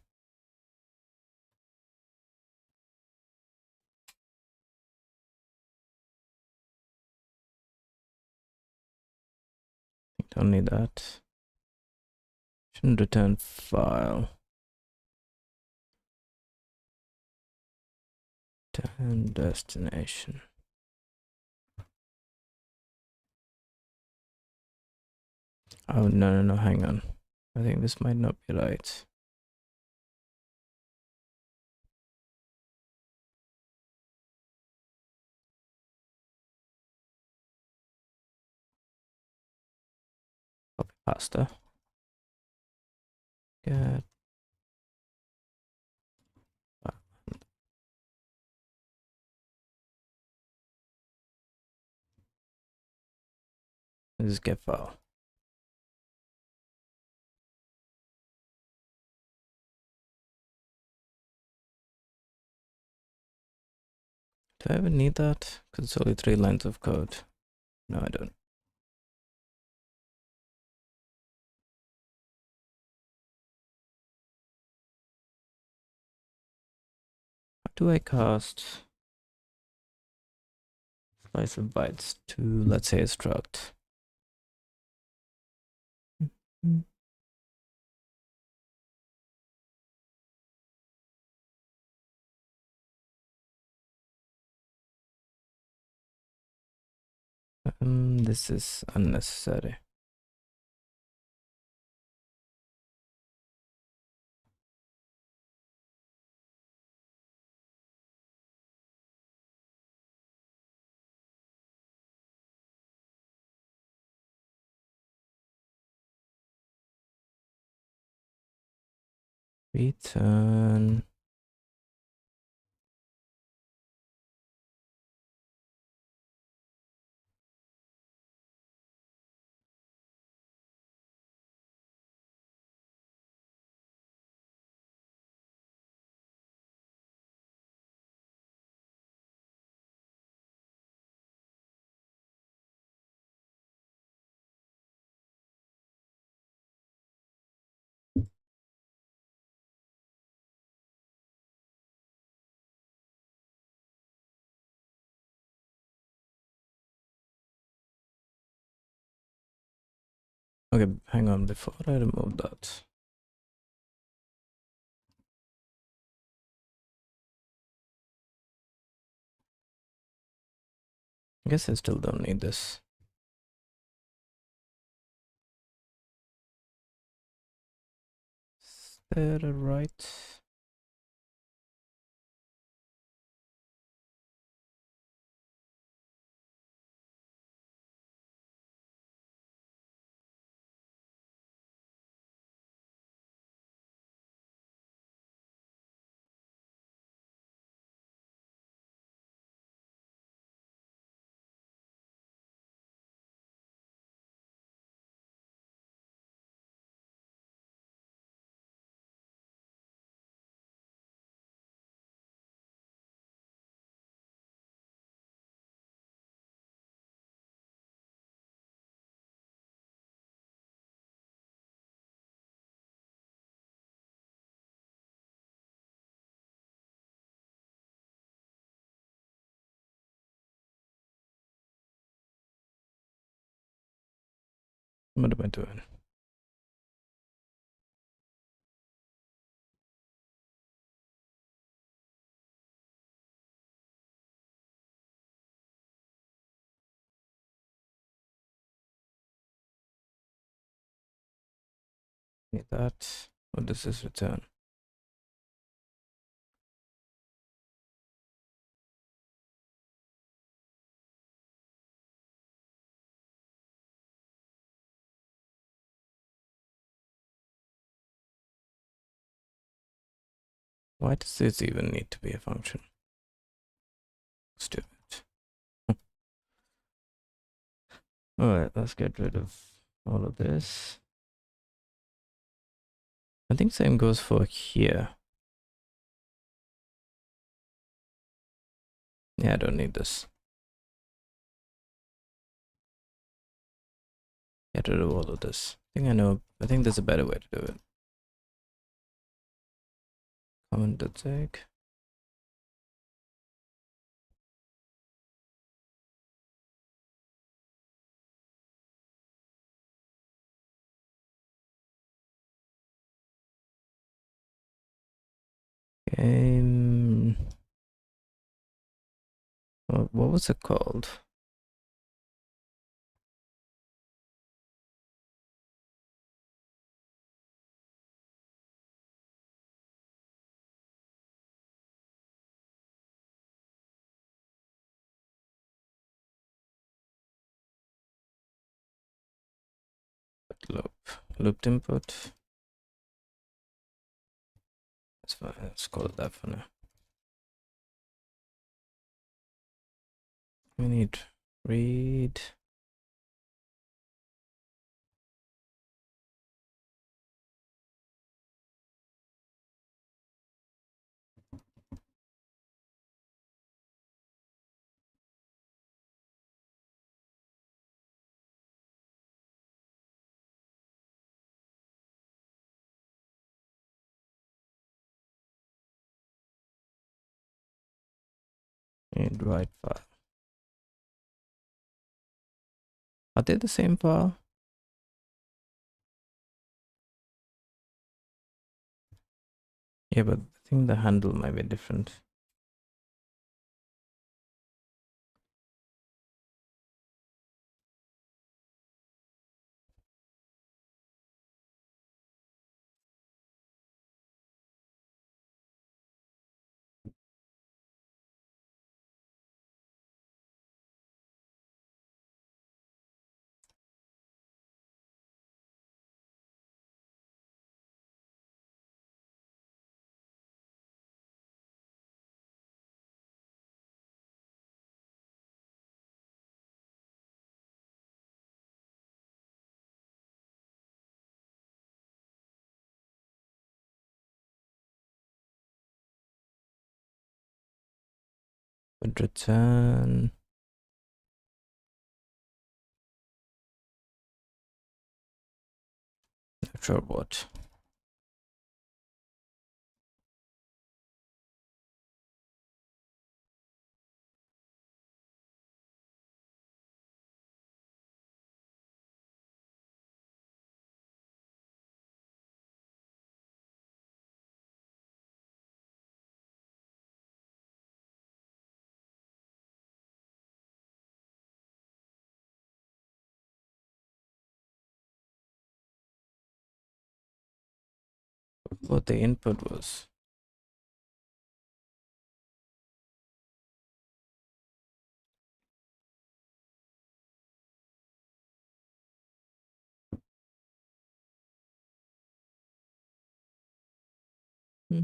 don't need that. Shouldn't return file. Return destination. Oh no, hang on. I think this might not be right. Copy pasta. Get this is get file. Do I even need that? Because it's only 3 lines of code. No, I don't. How do I cast slice of bytes to, let's say, a struct? This is unnecessary. Return. Okay, hang on, before I remove that. I guess I still don't need this. Is that right? What am I doing? Need that. What does this return? Why does this even need to be a function? Stupid. Alright, let's get rid of all of this. I think same goes for here. Yeah, I don't need this. Get rid of all of this. I think there's a better way to do it. Comment the tag. Game. What was it called? Looped input. That's fine. Let's call it that for now. We need read. And write file. Are they the same file? Yeah, but I think the handle might be different. Would return. Not sure what. What the input was. Why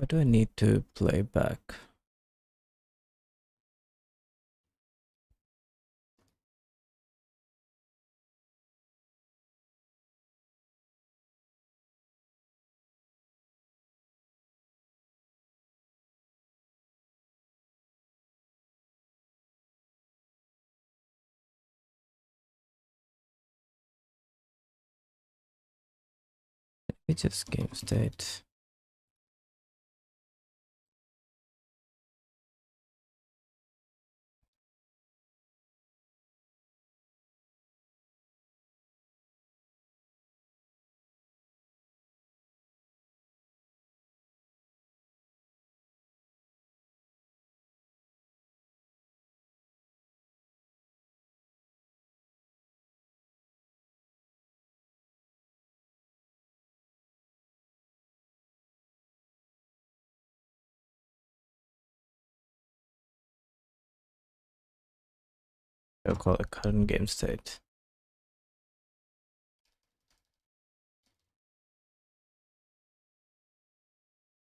do I need to play back? It's just game state. I'll call it current game state.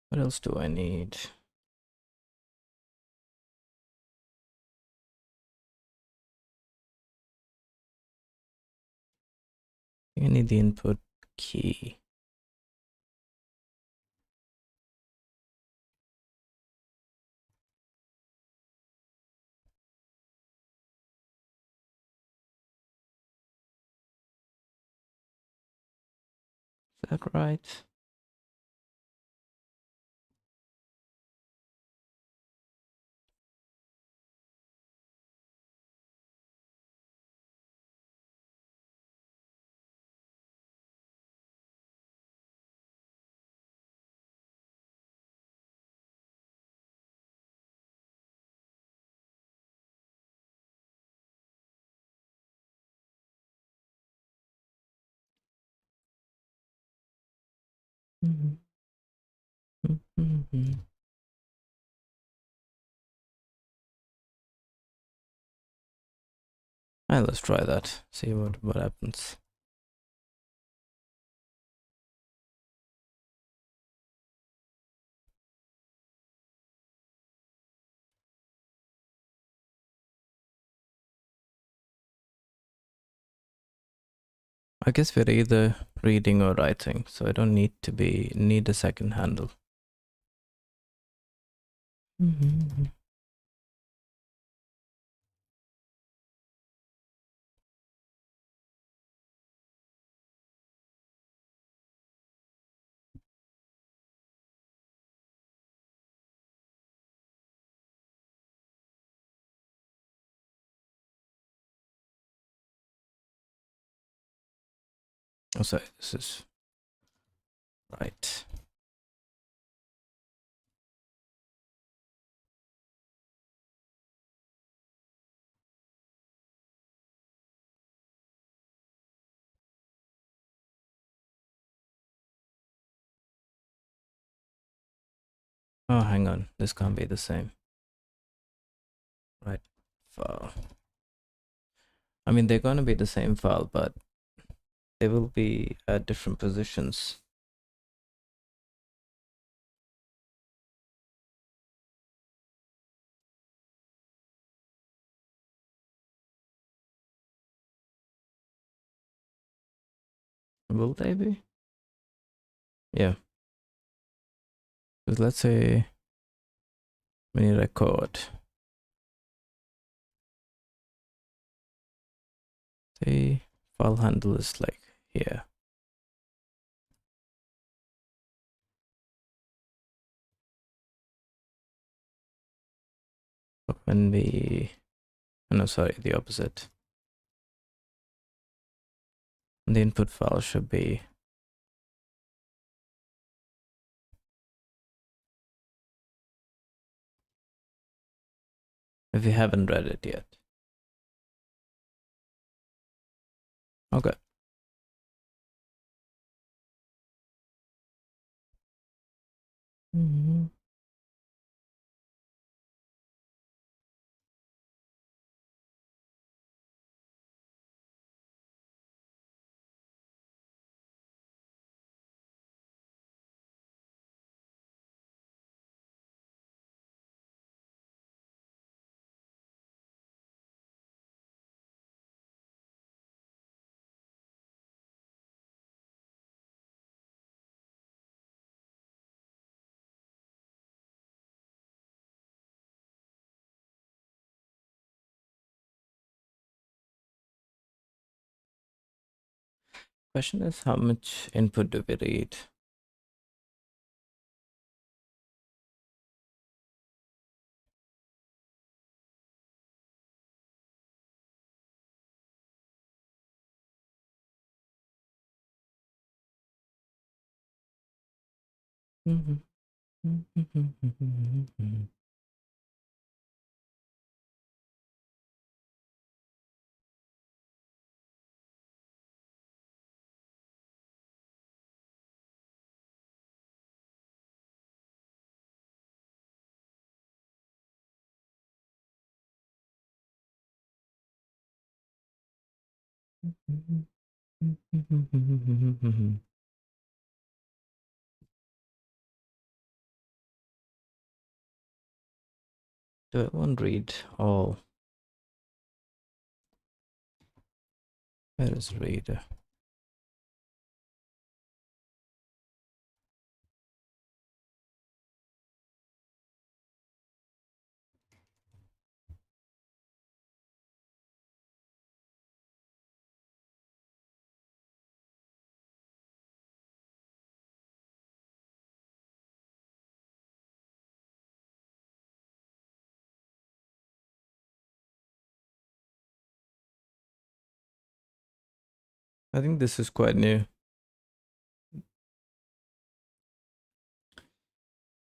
What else do I need? I need the input key. Is that right? Alright, let's try that. See what happens. I guess we're either reading or writing, so I don't need a second handle. Oh, sorry, this is right. Oh, hang on. This can't be the same. Right. File. I mean, they're going to be the same file, but they will be at different positions. Will they be? Yeah. Because let's say when you record, the file handle is like here. But when we, oh no, sorry, the opposite. The input file should be if you haven't read it yet. Okay. Question is, how much input do we read? Do I want to read all? Where is reader? I think this is quite new.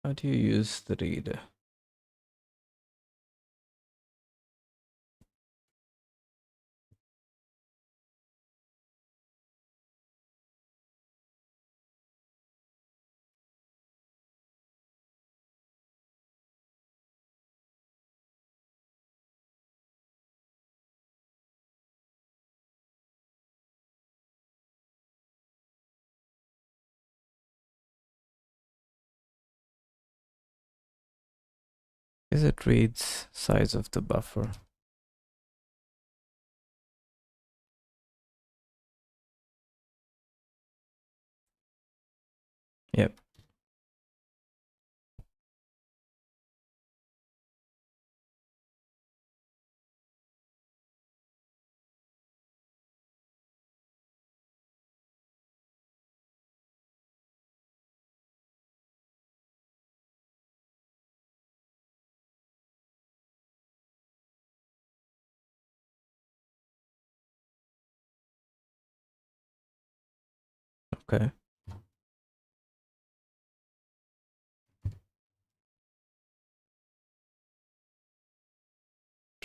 How do you use the reader? Is it reads size of the buffer? Yep. Okay.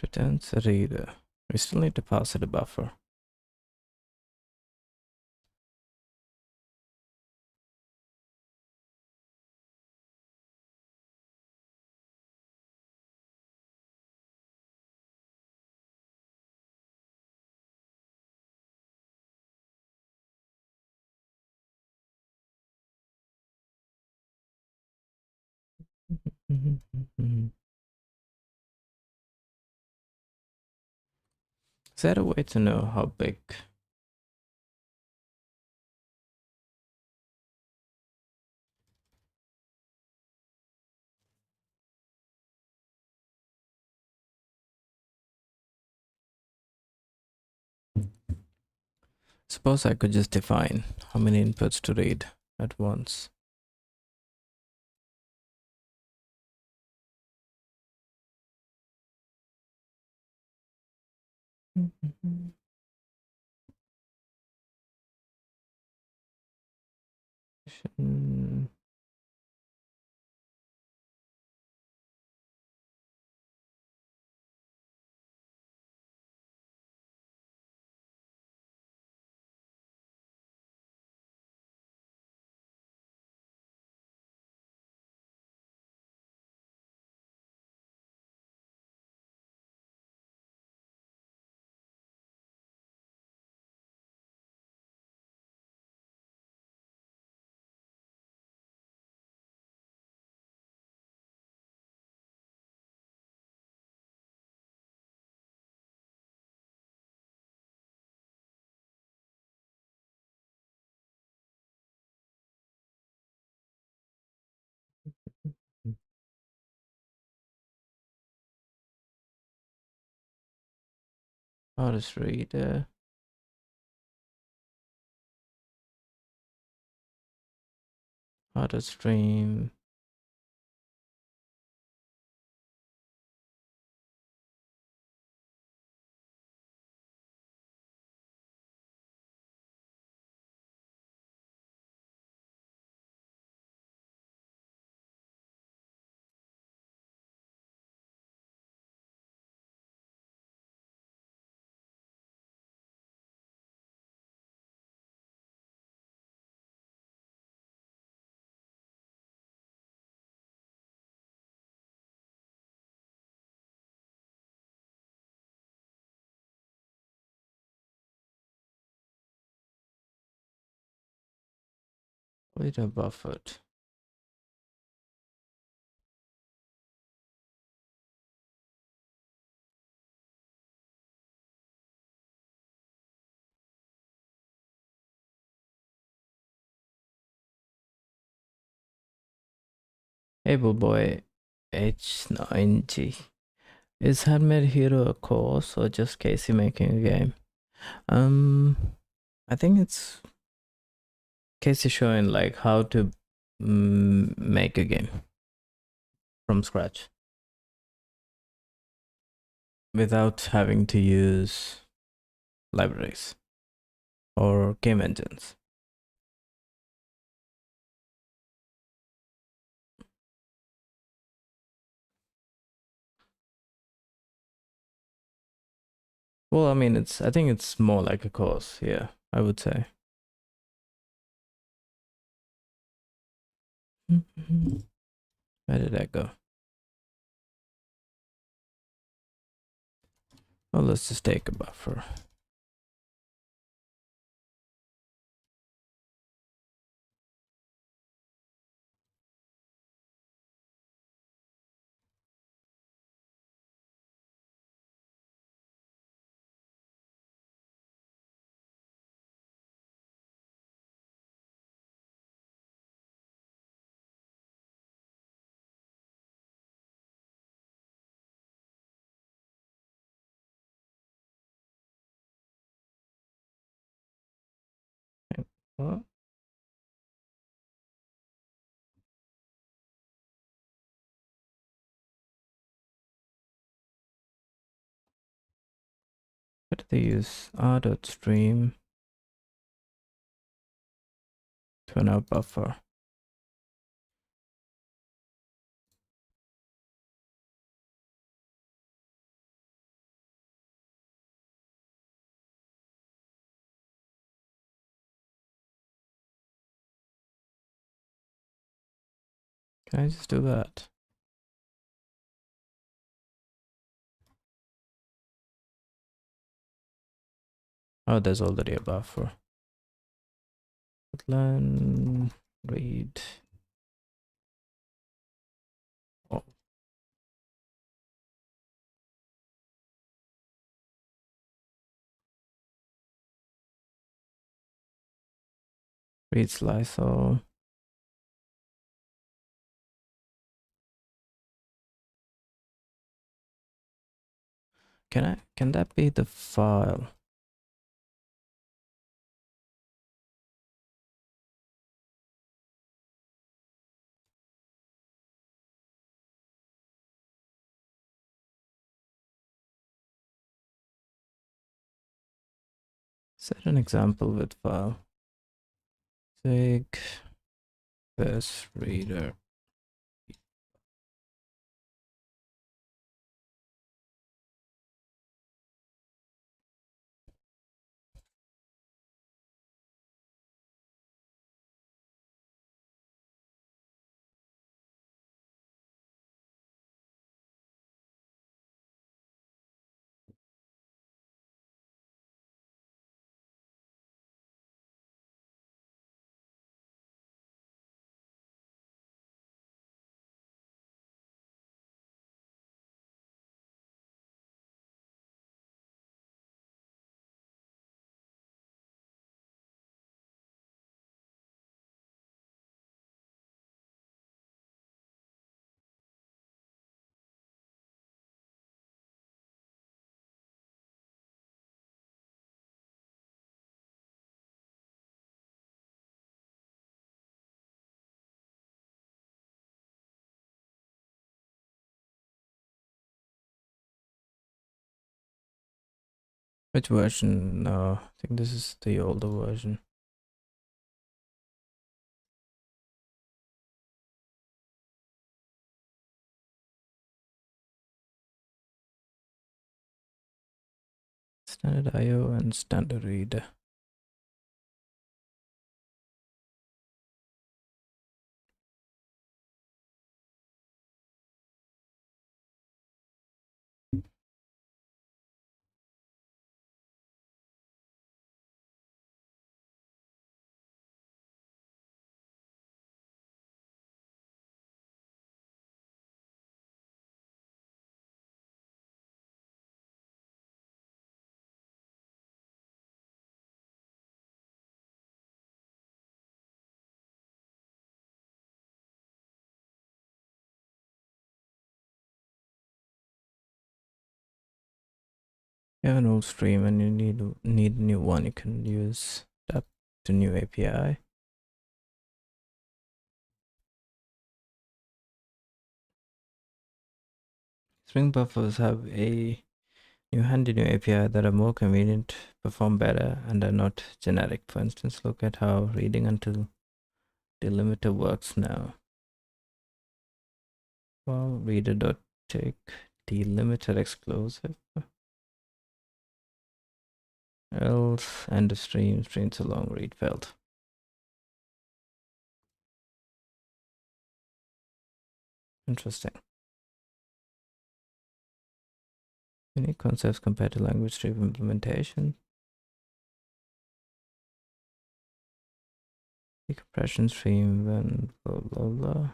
Returns a reader. We still need to pass it a buffer. Is there a way to know how big? Suppose I could just define how many inputs to read at once. Mm, Artist reader. Artist stream. Wait a buffered. Able Boy H90. Is Handmade Hero a course or just Casey making a game? I think it's Casey showing like how to make a game from scratch without having to use libraries or game engines. Well, I mean, I think it's more like a course, yeah, I would say. Where did that go? Well, let's just take a buffer. What? Where did they use r.stream turn out buffer? Can I just do that? Oh, there's already a buffer. Learn, read. Oh, read slice. So can that be the file? Set an example with file. Take this reader. Which version? No, I think this is the older version. Standard IO and standard read. you have an old stream and you need a new one, you can use that to new API. String buffers have a handy new API that are more convenient, perform better, and are not generic. For instance, look at how reading until delimiter works now. Well, reader.take delimiter exclusive. Else end of stream, streams along read failed. Interesting. Unique concepts compared to language stream implementation. Decompression stream when blah blah blah.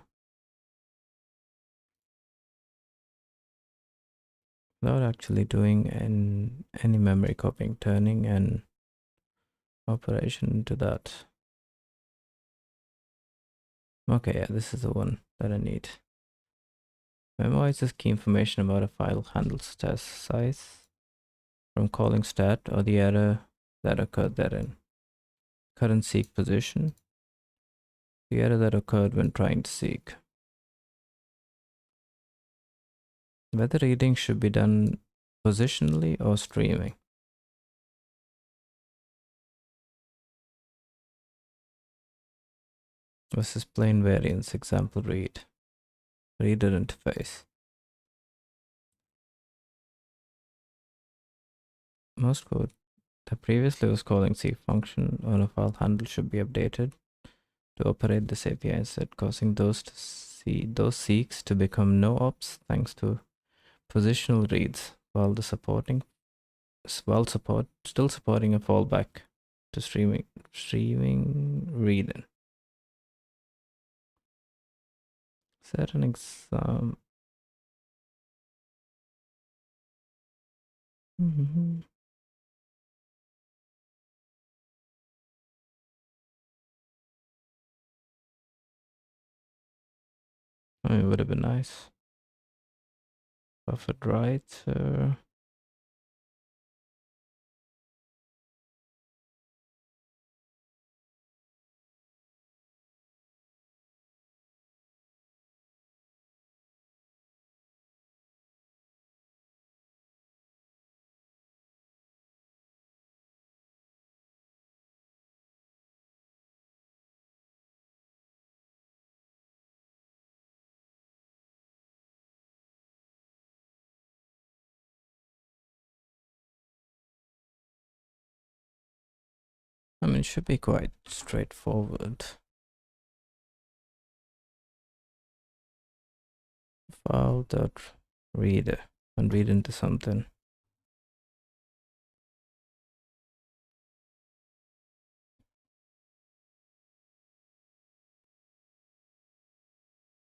Without actually doing any memory copying, turning an operation into that. Okay, yeah, this is the one that I need. Memorizes key information about a file handle such as size from calling stat or the error that occurred therein. Current seek position. The error that occurred when trying to seek. Whether reading should be done positionally or streaming. Versus plain variance, example read. Reader interface. Most code that previously was calling seek function on a file handle should be updated to operate this API instead, causing those seeks to become no ops thanks to positional reads, while still supporting a fallback to streaming reading. Set an exam. I mean, it would have been nice. Buffered writer. I mean, it should be quite straightforward. File.reader and read into something.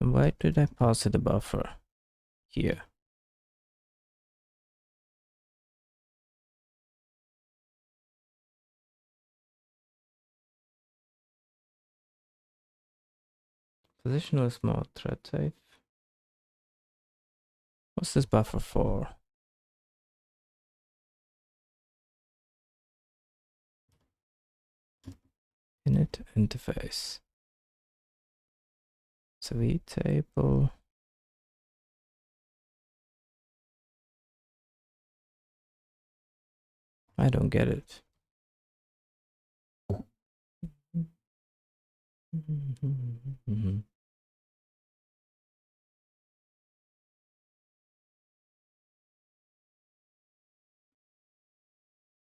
And why did I pass it a buffer here? Positional is more thread safe. What's this buffer for? Init interface. Sweet table. I don't get it.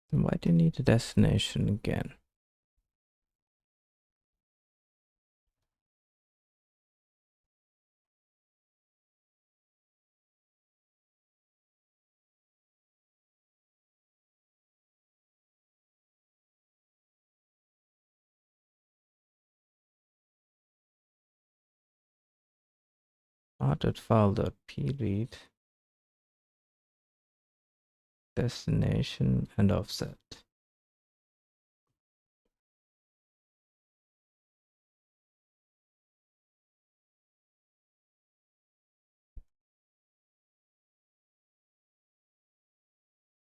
Then why do you need a destination again? r.file.pread destination and offset.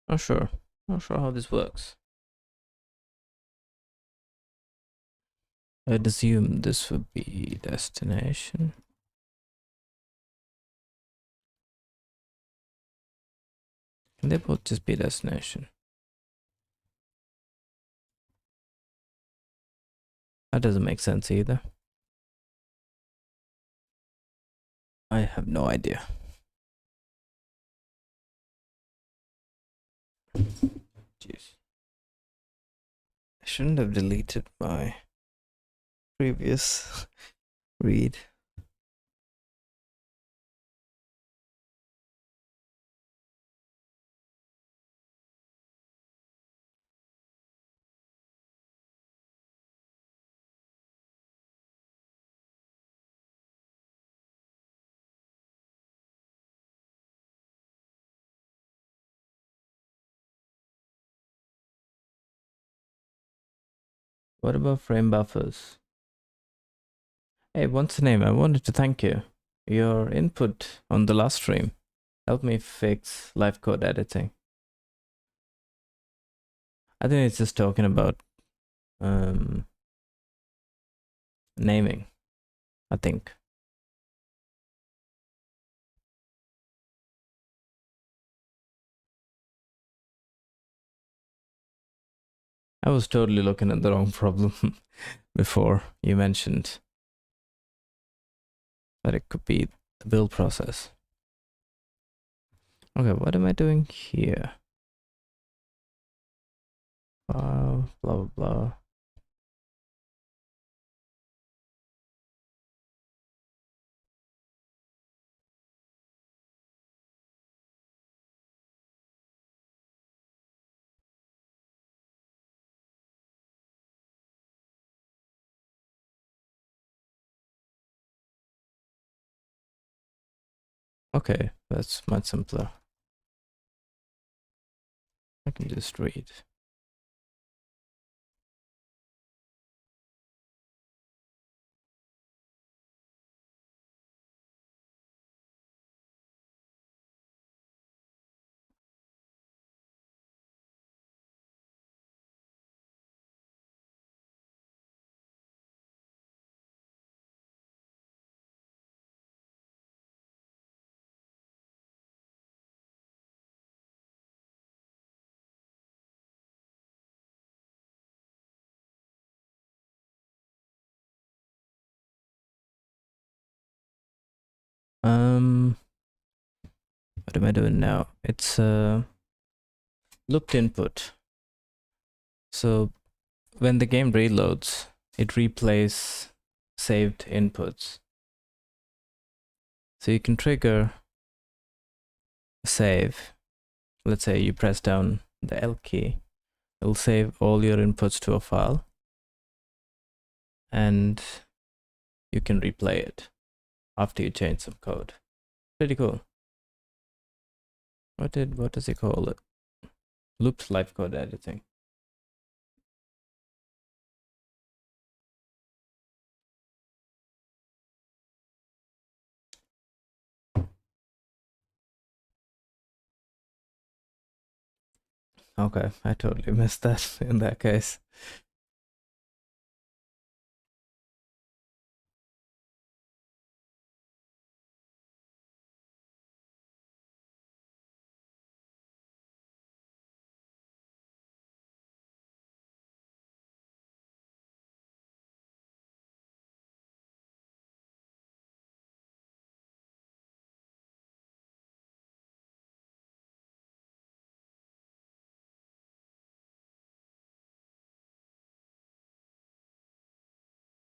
Oh, sure. Not sure how this works. I'd assume this would be destination. Can they both just be destination? That doesn't make sense either. I have no idea. Jeez. I shouldn't have deleted my previous read. What about frame buffers? Hey, what's the name? I wanted to thank you. Your input on the last stream helped me fix live code editing. I think it's just talking about naming, I think. I was totally looking at the wrong problem before you mentioned that it could be the build process. Okay, what am I doing here? Blah, blah, blah. Okay, that's much simpler. I can just read. What am I doing now? It's looped input. So when the game reloads, it replays saved inputs. So you can trigger a save. Let's say you press down the L key. It will save all your inputs to a file, and you can replay it after you change some code. Pretty cool. What does it call it? Looped live code editing. Okay, I totally missed that in that case.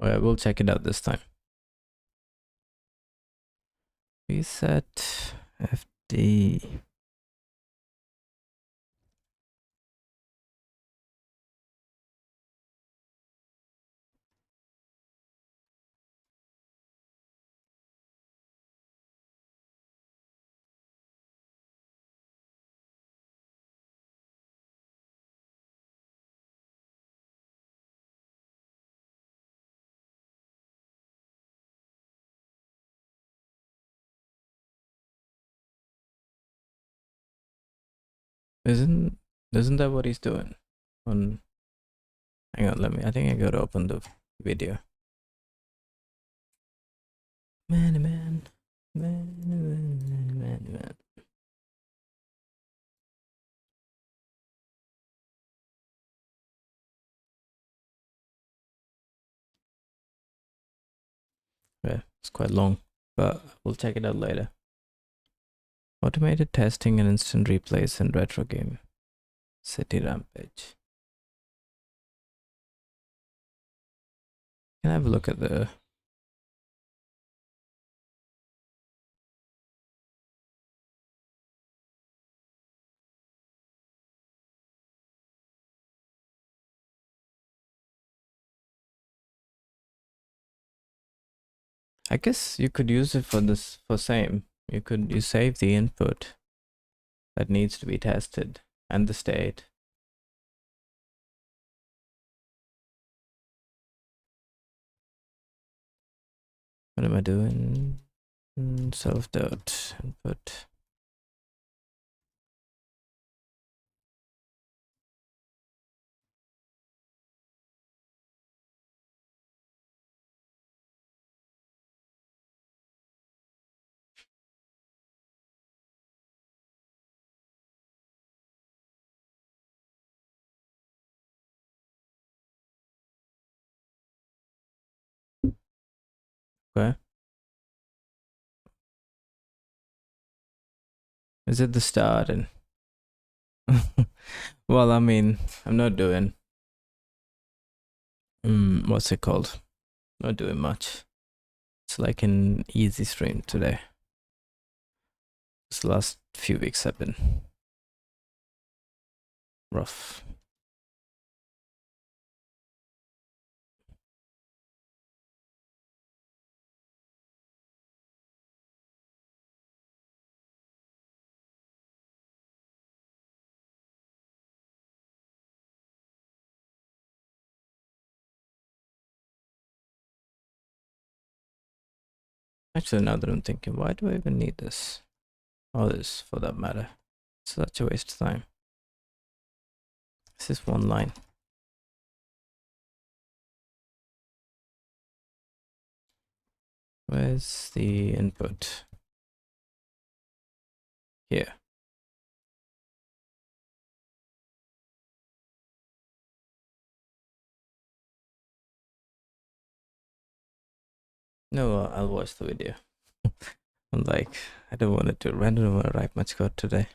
Well, we'll check it out this time. Reset FD. Isn't Isn't that what he's doing? On, hang on, I think I gotta open the video. Man. Yeah, it's quite long, but we'll check it out later. Automated testing and instant replays in retro game. City Rampage. Can I have a look at the... I guess you could use it for this, for same. You save the input that needs to be tested and the state. What am I doing? Self-dot input. Okay. Is it the start? And well, I mean, I'm not doing what's it called? Not doing much. It's like an easy stream today. This last few weeks have been rough. Actually, now that I'm thinking, why do I even need this? All this, for that matter. It's such a waste of time. This is one line. Where's the input? Here. No, I'll watch the video. I'm like, I don't want to do random. I don't want to write much code today.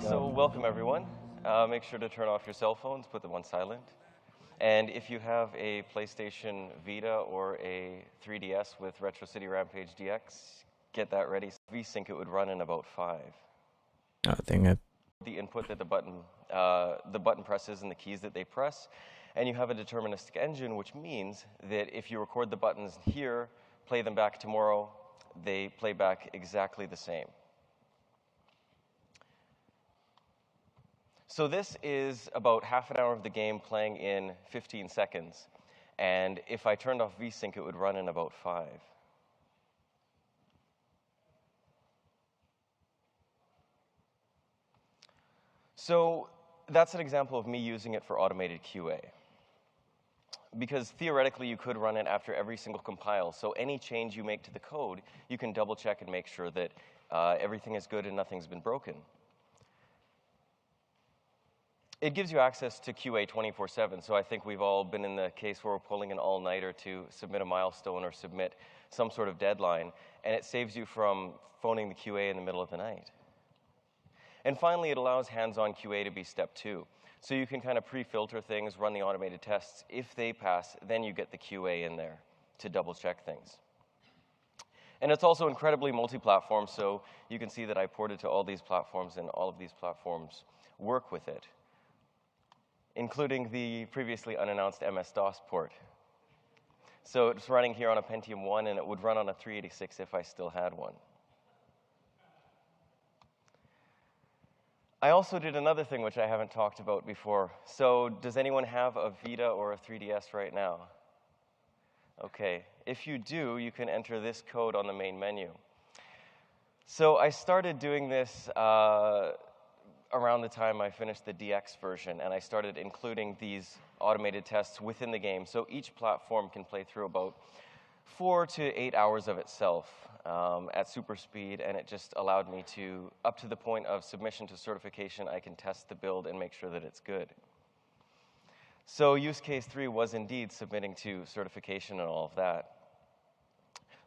So welcome everyone. Make sure to turn off your cell phones, put them on silent. And if you have a PlayStation Vita or a 3DS with Retro City Rampage DX, get that ready. VSync it would run in about 5. I think I... The input that the button presses and the keys that they press, and you have a deterministic engine, which means that if you record the buttons here, play them back tomorrow, they play back exactly the same. So this is about half an hour of the game playing in 15 seconds. And if I turned off VSync, it would run in about 5. So that's an example of me using it for automated QA. Because theoretically, you could run it after every single compile. So any change you make to the code, you can double check and make sure that everything is good and nothing's been broken. It gives you access to QA 24/7, so I think we've all been in the case where we're pulling an all-nighter to submit a milestone or submit some sort of deadline, and it saves you from phoning the QA in the middle of the night. And finally, it allows hands-on QA to be step 2. So you can kind of pre-filter things, run the automated tests. If they pass, then you get the QA in there to double-check things. And it's also incredibly multi-platform, so you can see that I ported to all these platforms, and all of these platforms work with it, including the previously unannounced MS-DOS port. So it's running here on a Pentium 1, and it would run on a 386 if I still had one. I also did another thing which I haven't talked about before. So does anyone have a Vita or a 3DS right now? Okay. If you do, you can enter this code on the main menu. So I started doing this around the time I finished the DX version, and I started including these automated tests within the game. So each platform can play through about 4 to 8 hours of itself at super speed, and it just allowed me to, up to the point of submission to certification, I can test the build and make sure that it's good. So use case 3 was indeed submitting to certification and all of that.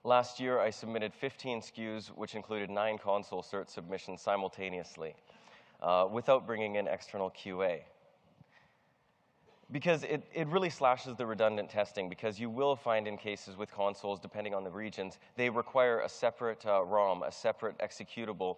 Last year, I submitted 15 SKUs, which included 9 console cert submissions simultaneously, without bringing in external QA. Because it really slashes the redundant testing, because you will find in cases with consoles, depending on the regions, they require a separate ROM, a separate executable,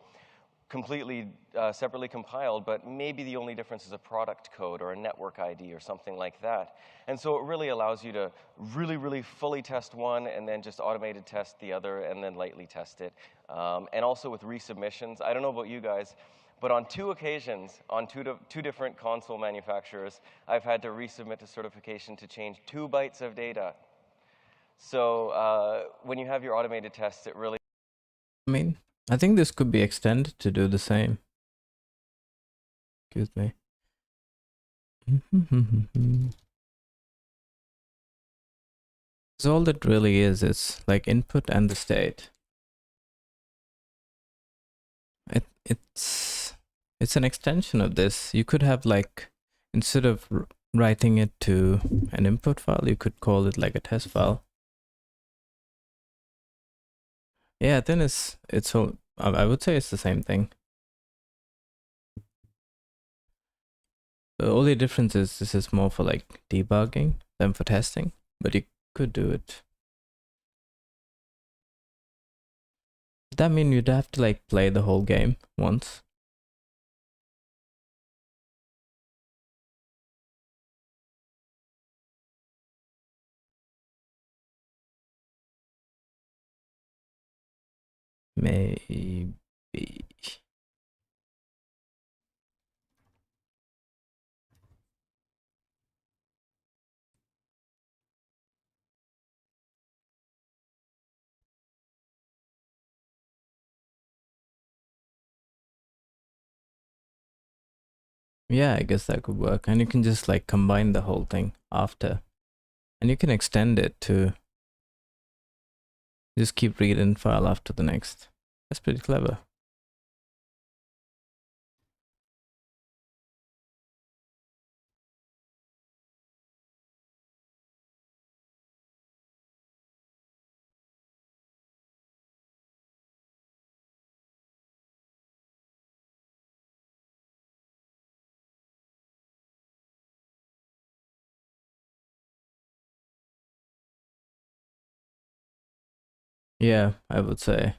completely separately compiled, but maybe the only difference is a product code or a network ID or something like that. And so it really allows you to really fully test one and then just automated test the other and then lightly test it. And also with resubmissions, I don't know about you guys, but on 2 occasions, on two different console manufacturers, I've had to resubmit to certification to change 2 bytes of data. So when you have your automated tests, it really... I mean, I think this could be extended to do the same. Excuse me. So all that really is like input and the state. It's an extension of this. You could have, like, instead of writing it to an input file, you could call it like a test file. Yeah, then it's all, I would say it's the same thing. The only difference is this is more for like debugging than for testing, but you could do it. Does that mean you'd have to like play the whole game once? Maybe. Yeah, I guess that could work. And you can just like combine the whole thing after. And you can extend it to just keep reading file after the next. That's pretty clever. Yeah, I would say.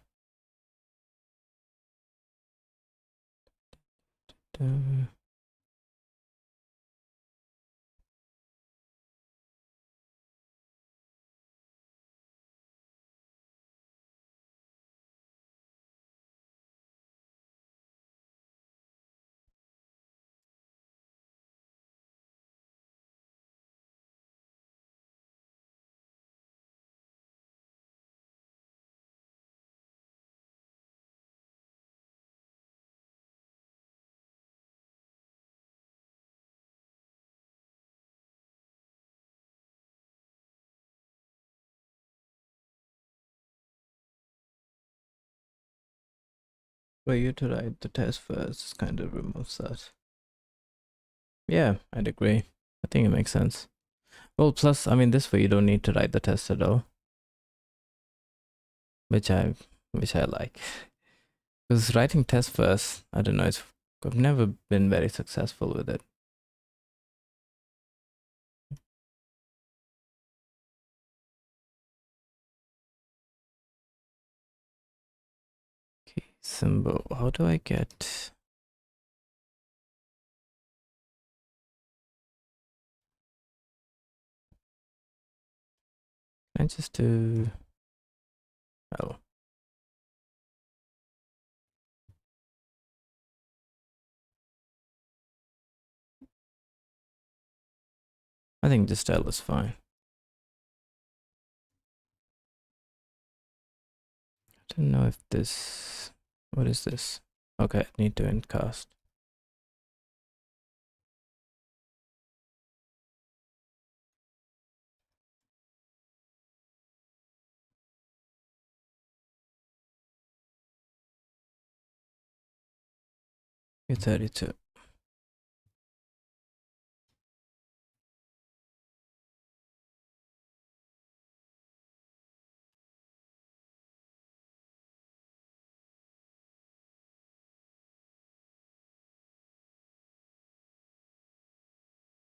For you to write the test first kind of removes that. Yeah, I'd agree. I think it makes sense. Well, plus, I mean, this way you don't need to write the test at all, which I like. Because writing test first, I don't know, I've never been very successful with it. Okay, symbol. How do I get? Can I just do? Oh. I think just L is fine. I don't know if this What is this? Okay, I need to end cast. You're 32.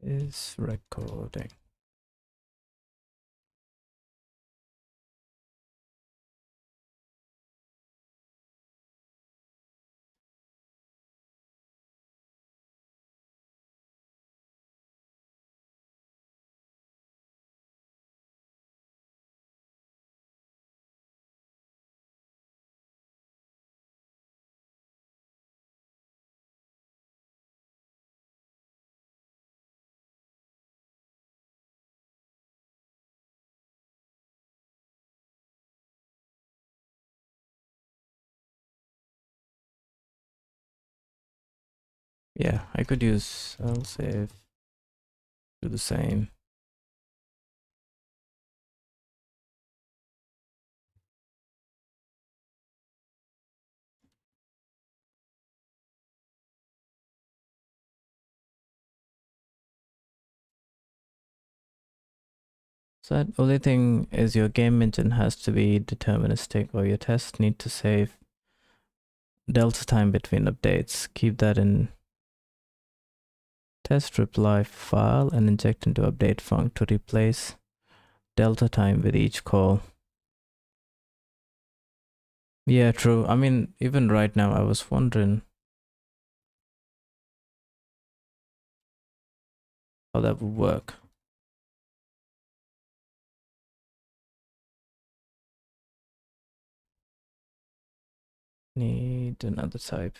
Is recording. Yeah, I could use, I'll save, do the same. So the only thing is your game engine has to be deterministic, or your tests need to save delta time between updates. Keep that in test reply file and inject into update func to replace delta time with each call. Yeah, true. I mean, even right now, I was wondering how that would work. Need another type.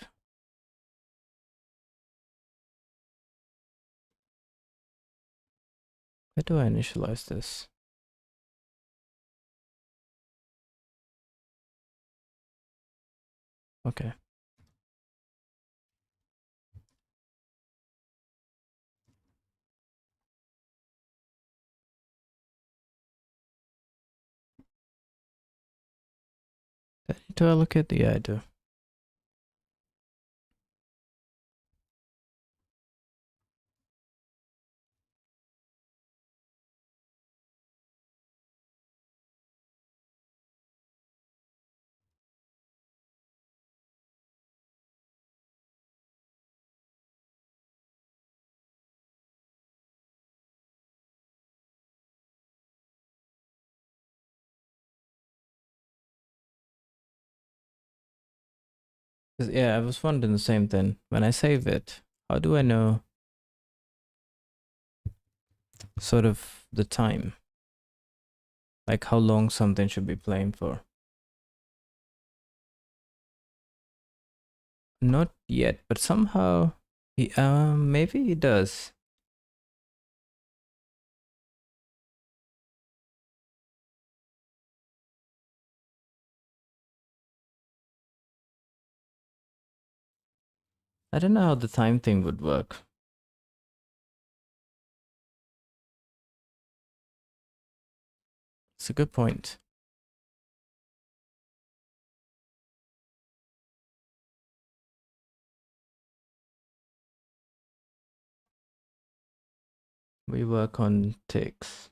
Where do I initialize this? Okay. Do I need to allocate? Yeah, I do. Yeah, I was wondering the same thing. When I save it, how do I know sort of the time? Like how long something should be playing for? Not yet, but somehow, maybe he does. I don't know how the time thing would work. It's a good point. We work on ticks.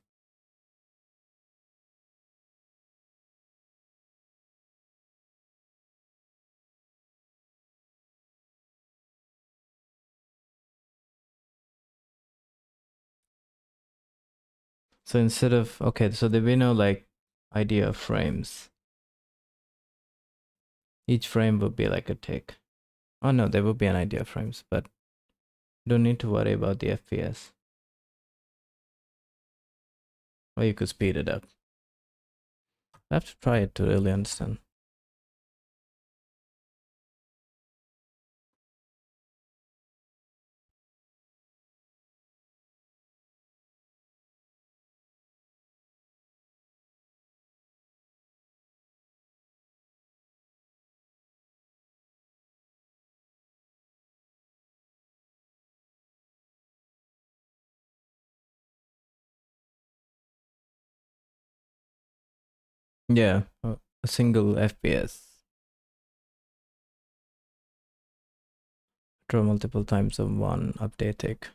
So instead of, okay, so there be no like idea of frames. Each frame would be like a tick. Oh no, there would be an idea of frames, but don't need to worry about the FPS. Or you could speed it up. I have to try it to really understand. Yeah, a single FPS. Draw multiple times of one update tick.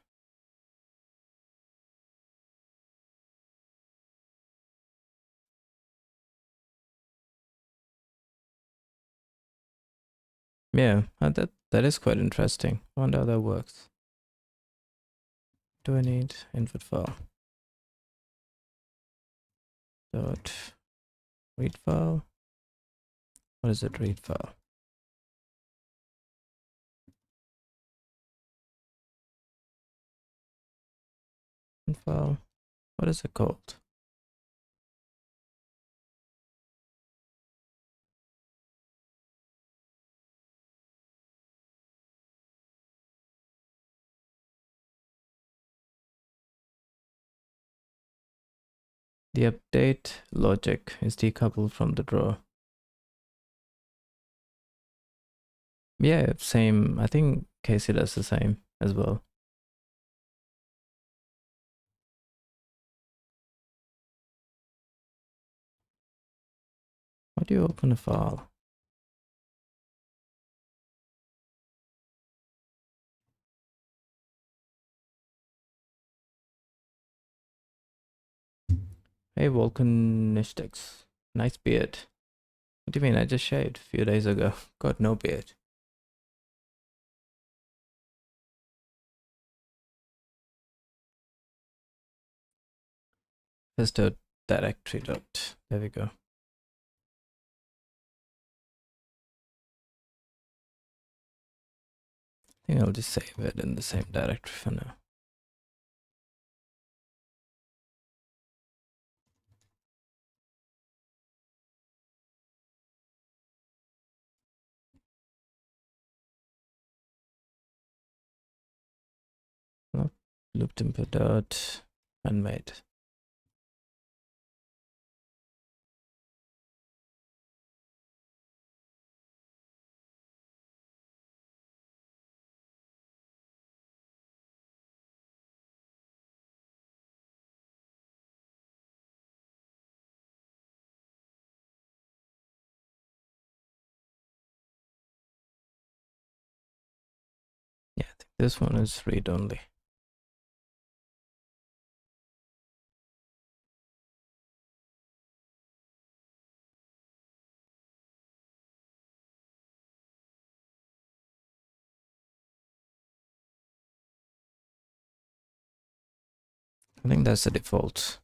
Yeah, that is quite interesting. I wonder how that works. Do I need input file? Dot read file. What is it? Read file. File. What is it called? The update logic is decoupled from the draw. Yeah, same. I think Casey does the same as well. How do you open a file? Hey, Volcanistics. Nice beard. What do you mean? I just shaved a few days ago. Got no beard. Just a directory dot. There we go. I think I'll just save it in the same directory for now. Oh, looped input dot handmade. Yeah, I think this one is read only. I think that's the default.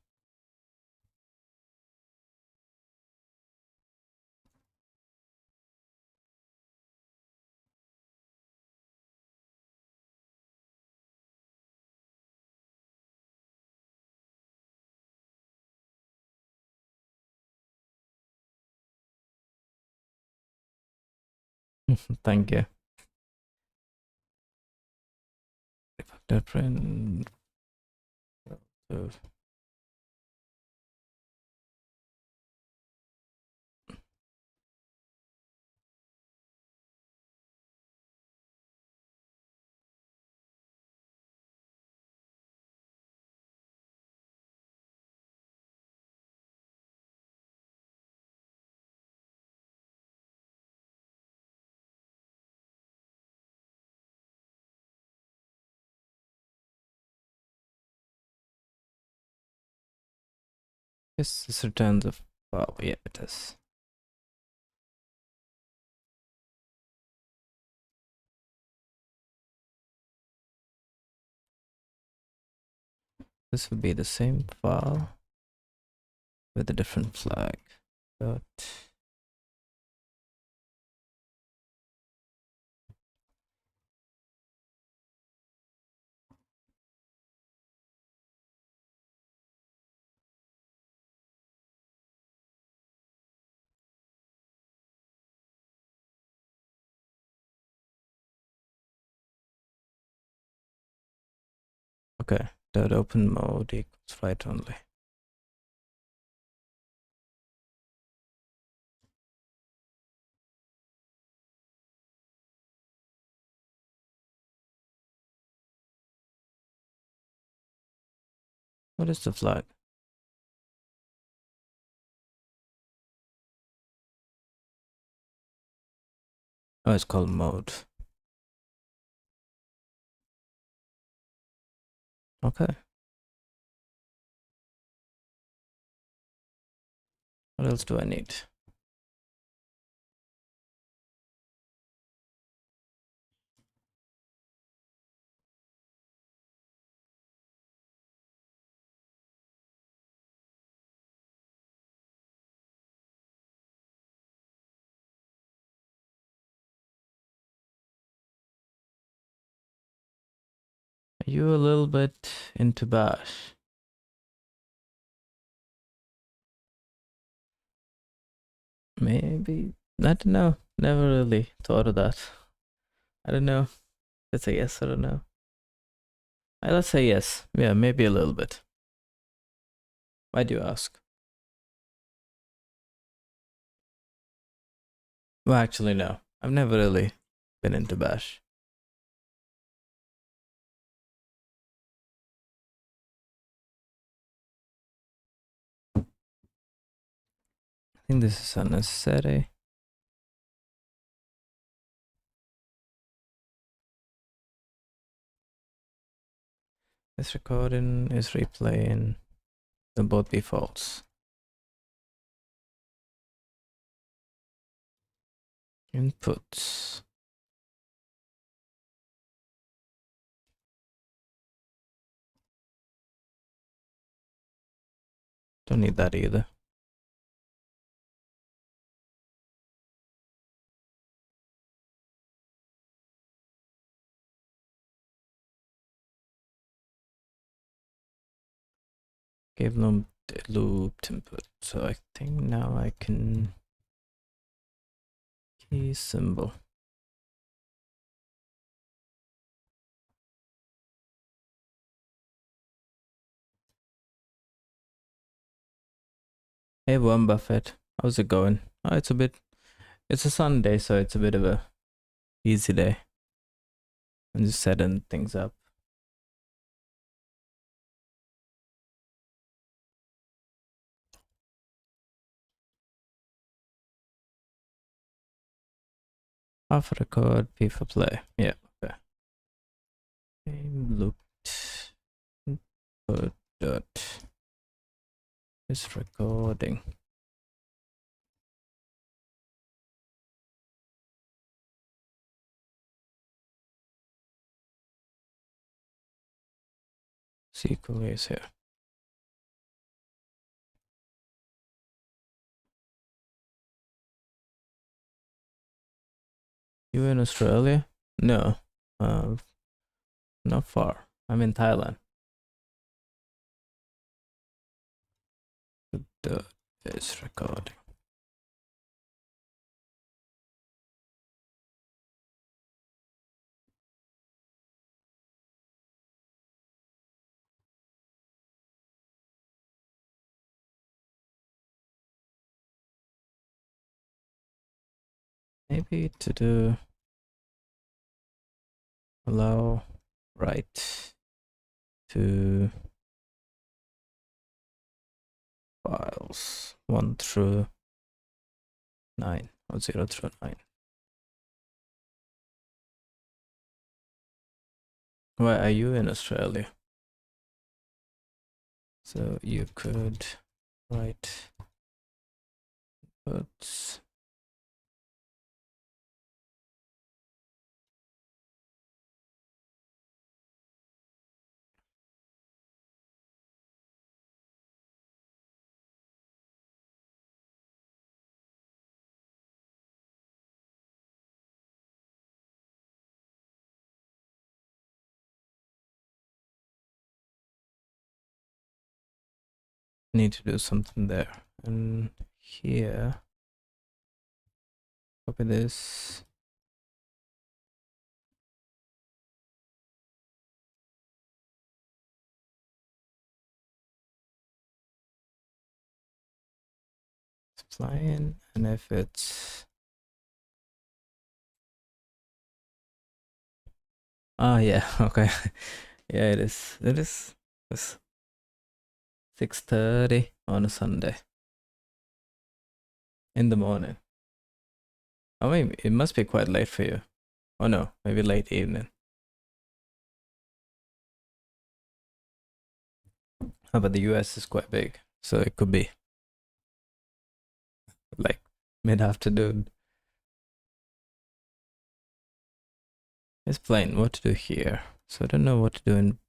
Thank you. Refactor print. Yes, this returns a file. Yeah, it does. This will be the same file with a different flag. Dot. Okay, dot open mode equals write only. What is the flag? Oh, it's called mode. Okay. What else do I need? Are you a little bit into Bash? Maybe. I don't know. Never really thought of that. I don't know. Let's say yes. I don't know. Let's say yes. Yeah, maybe a little bit. Why do you ask? Well, actually, no. I've never really been into Bash. I think this is unnecessary. This recording is replaying. They'll both be false. Inputs. Don't need that either. Gave them the looped input. So I think now I can key symbol. Hey, Warren Buffett. How's it going? Oh, it's a Sunday, so it's a bit of a easy day. I'm just setting things up. Half record, P for play. Yeah, okay. Looped input dot is recording. SQL is here. You in Australia? No, not far. I'm in Thailand. The is recording. Maybe to do allow write to files 1 through 9 or 0 through 9. Why are you in Australia? So you could write inputs. Need to do something there. And here, copy this. Supply in, and if it's yeah, okay. Yeah, it is. It's 6:30 on a Sunday in the morning. Oh, maybe it must be quite late for you. Oh no, maybe late evening. Oh, but the US is quite big, so it could be like mid-afternoon. It's plain what to do here, so I don't know what to do in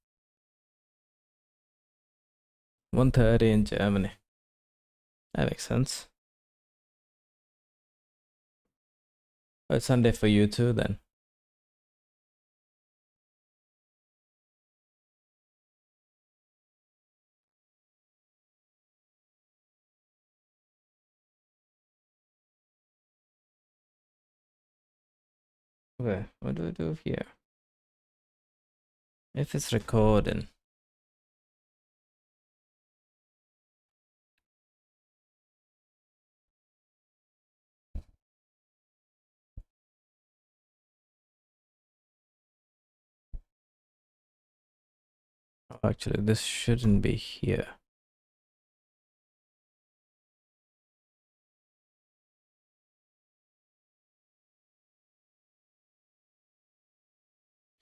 1:30 in Germany. That makes sense. Oh, it's Sunday for you too then. Okay, what do I do here? If it's recording. Oh, actually, this shouldn't be here.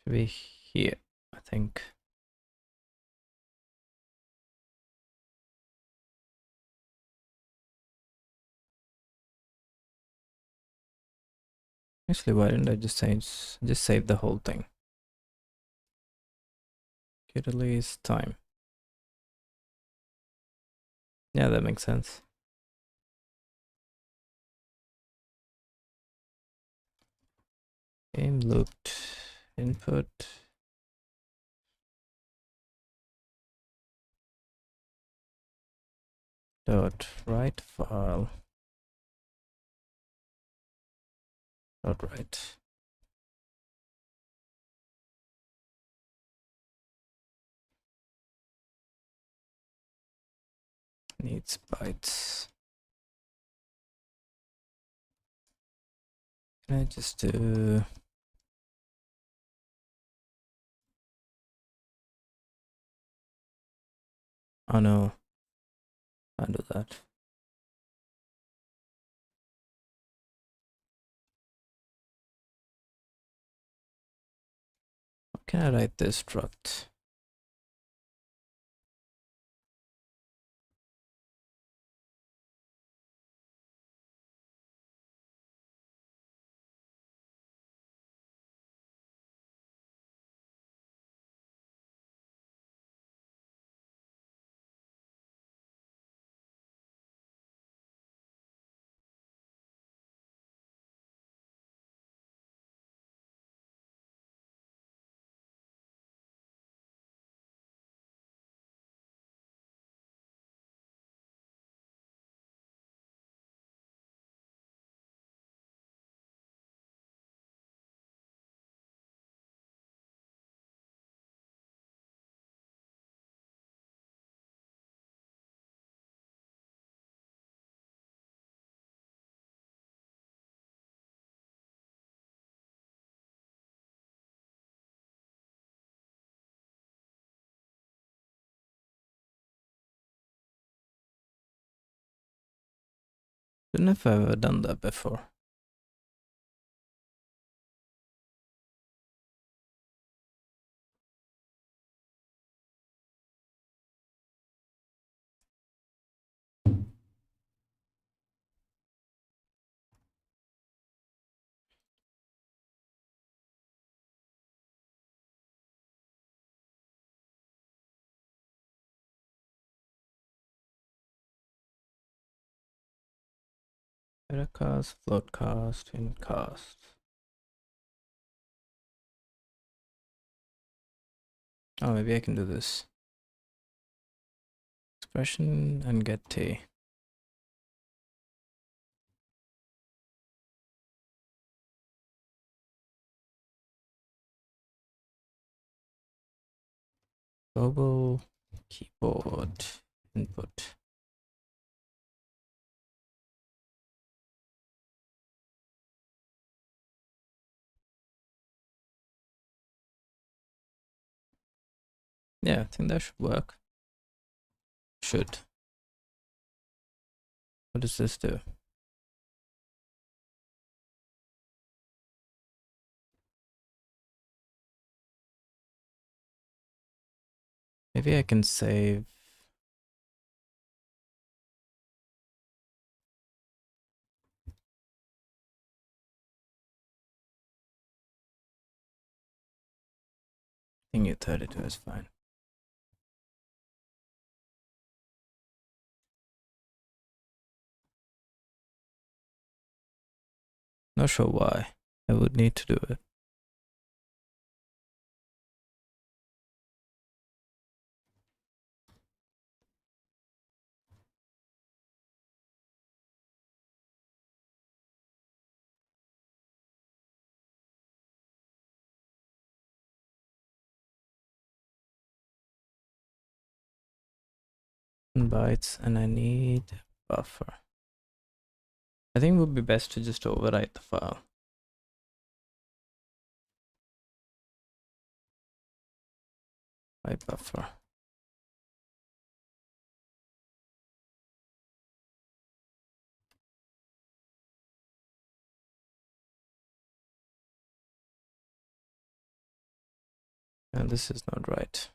Should be here, I think. Actually, why didn't I just save the whole thing? Git release time. Yeah, that makes sense. Game looped input. Dot write file. Dot write. Needs bytes. Can I just do? Oh no, can't do that. How can I write this struct? Don't know if I've ever done that before. Metacast, floatcast, incast. Oh, maybe I can do this. Expression and get T. Global keyboard input. Yeah, I think that should work. Should. What does this do? Maybe I can save. I think 32 is fine. Not sure why I would need to do it. Bytes, and I need buffer. I think it would be best to just overwrite the file. Byte buffer. And this is not right.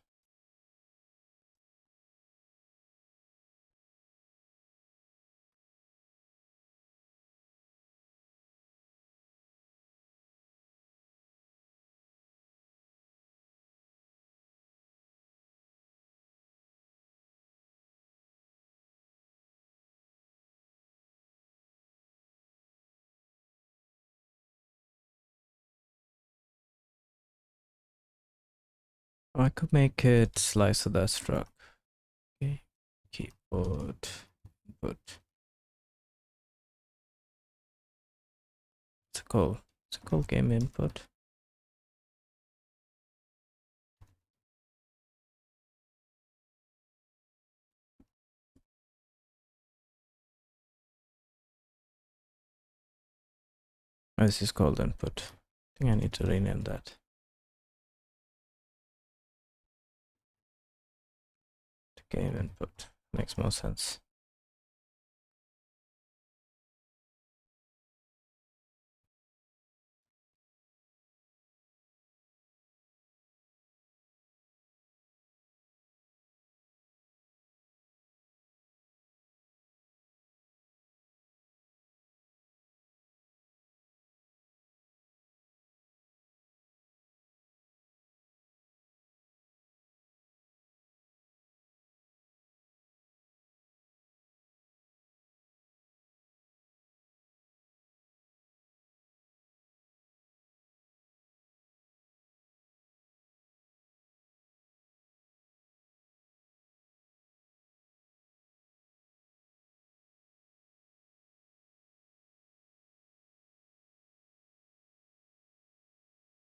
I could make it slicer that struct. Okay. Keyboard input. It's a called game input. Oh, this is called input. I think I need to rename that. To game input. Makes more sense.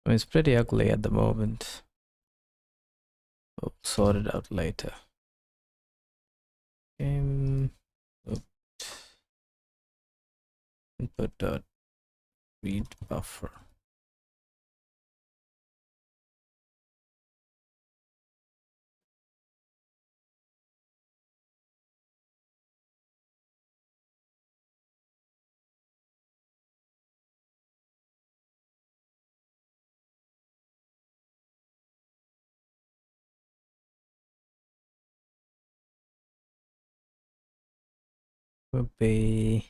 I mean, it's pretty ugly at the moment. We'll sort it out later. Game input dot read buffer. Will be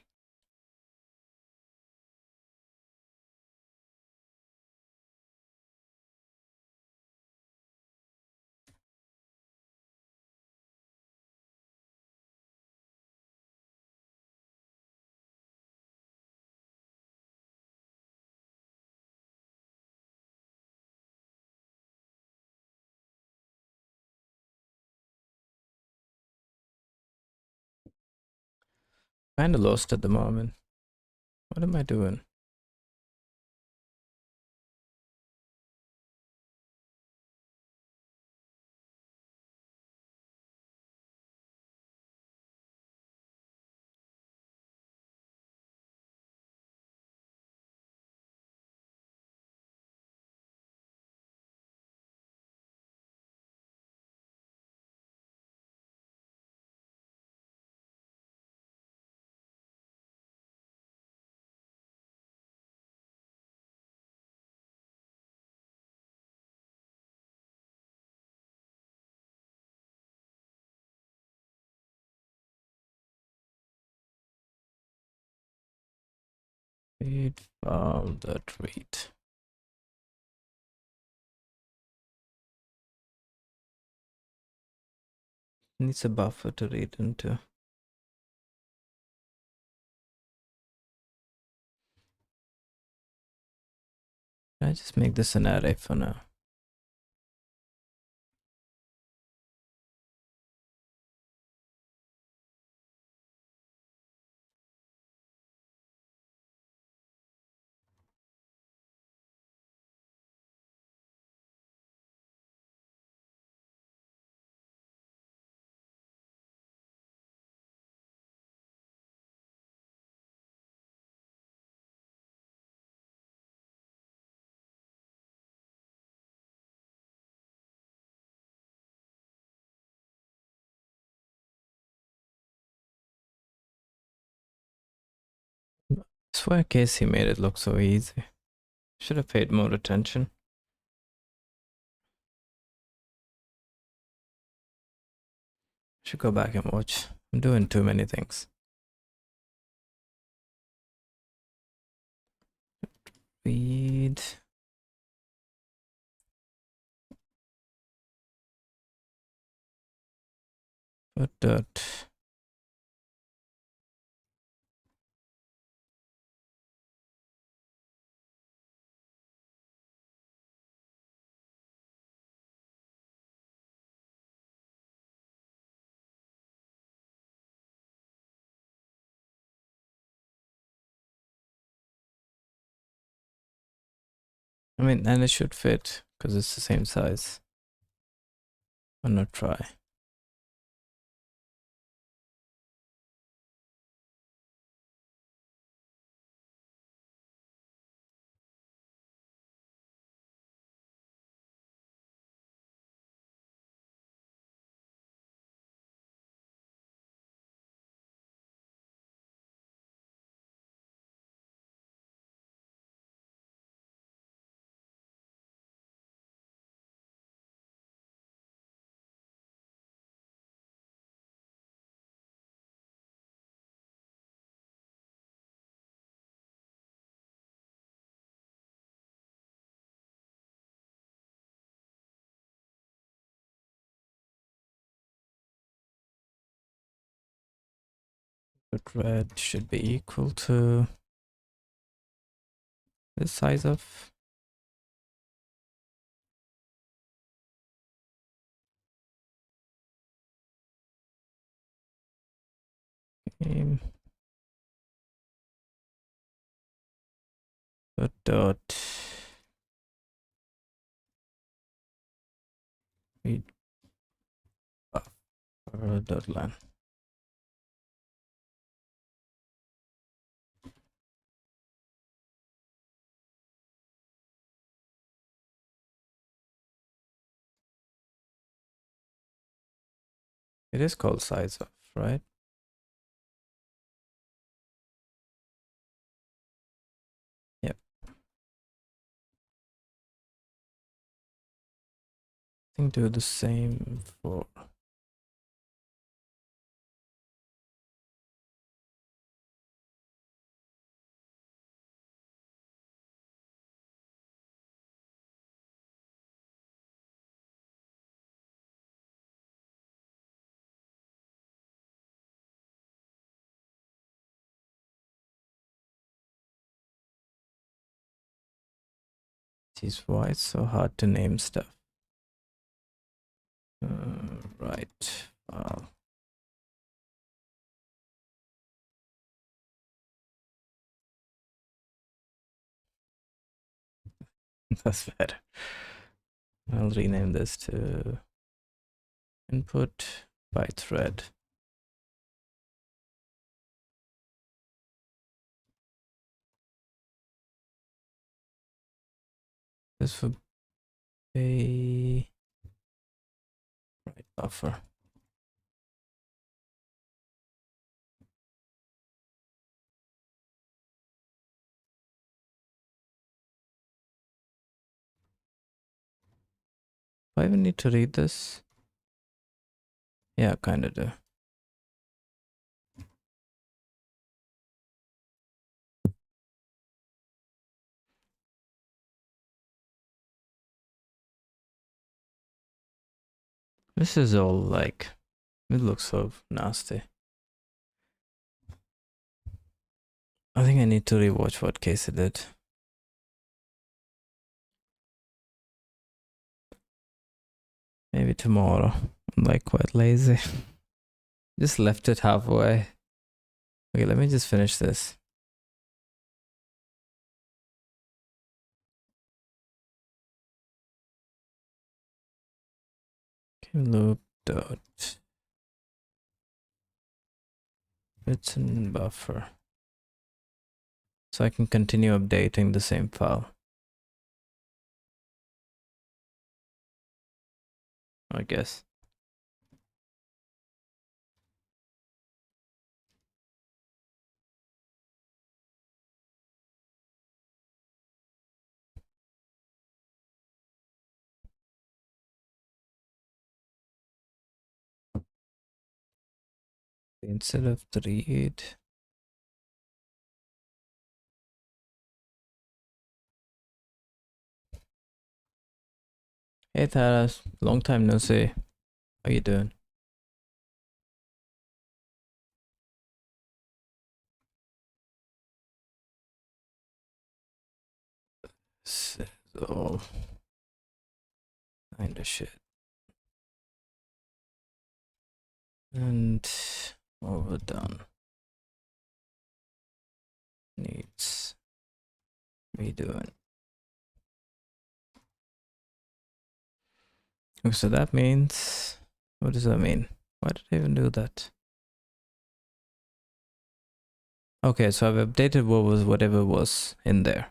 kind of lost at the moment. What am I doing? Read file dot read. Needs a buffer to read into. Can I just make this an array for now? I swear Casey made it look so easy. Should have paid more attention. Should go back and watch. I'm doing too many things. Read. Dot. I mean, and it should fit because it's the same size. Why not try? But red should be equal to the size of game. Dot read buffer dot len. It is called size of, right? Yep. I think do the same for geez, why it's so hard to name stuff. Right. File. That's better. I'll rename this to input by thread. This would be right buffer. Do I even need to read this? Yeah, kind of do. This is all like, it looks so nasty. I think I need to rewatch what Casey did. Maybe tomorrow. I'm like quite lazy. Just left it halfway. Okay, let me just finish this. Okay, loop dot bits and buffer. So I can continue updating the same file, I guess. Instead of the read. Hey Taras, long time no see. How you doing? This is all kind of shit. And overdone. Needs redoing. Okay, so that means, what does that mean? Why did I even do that? Okay, so I've updated whatever was in there.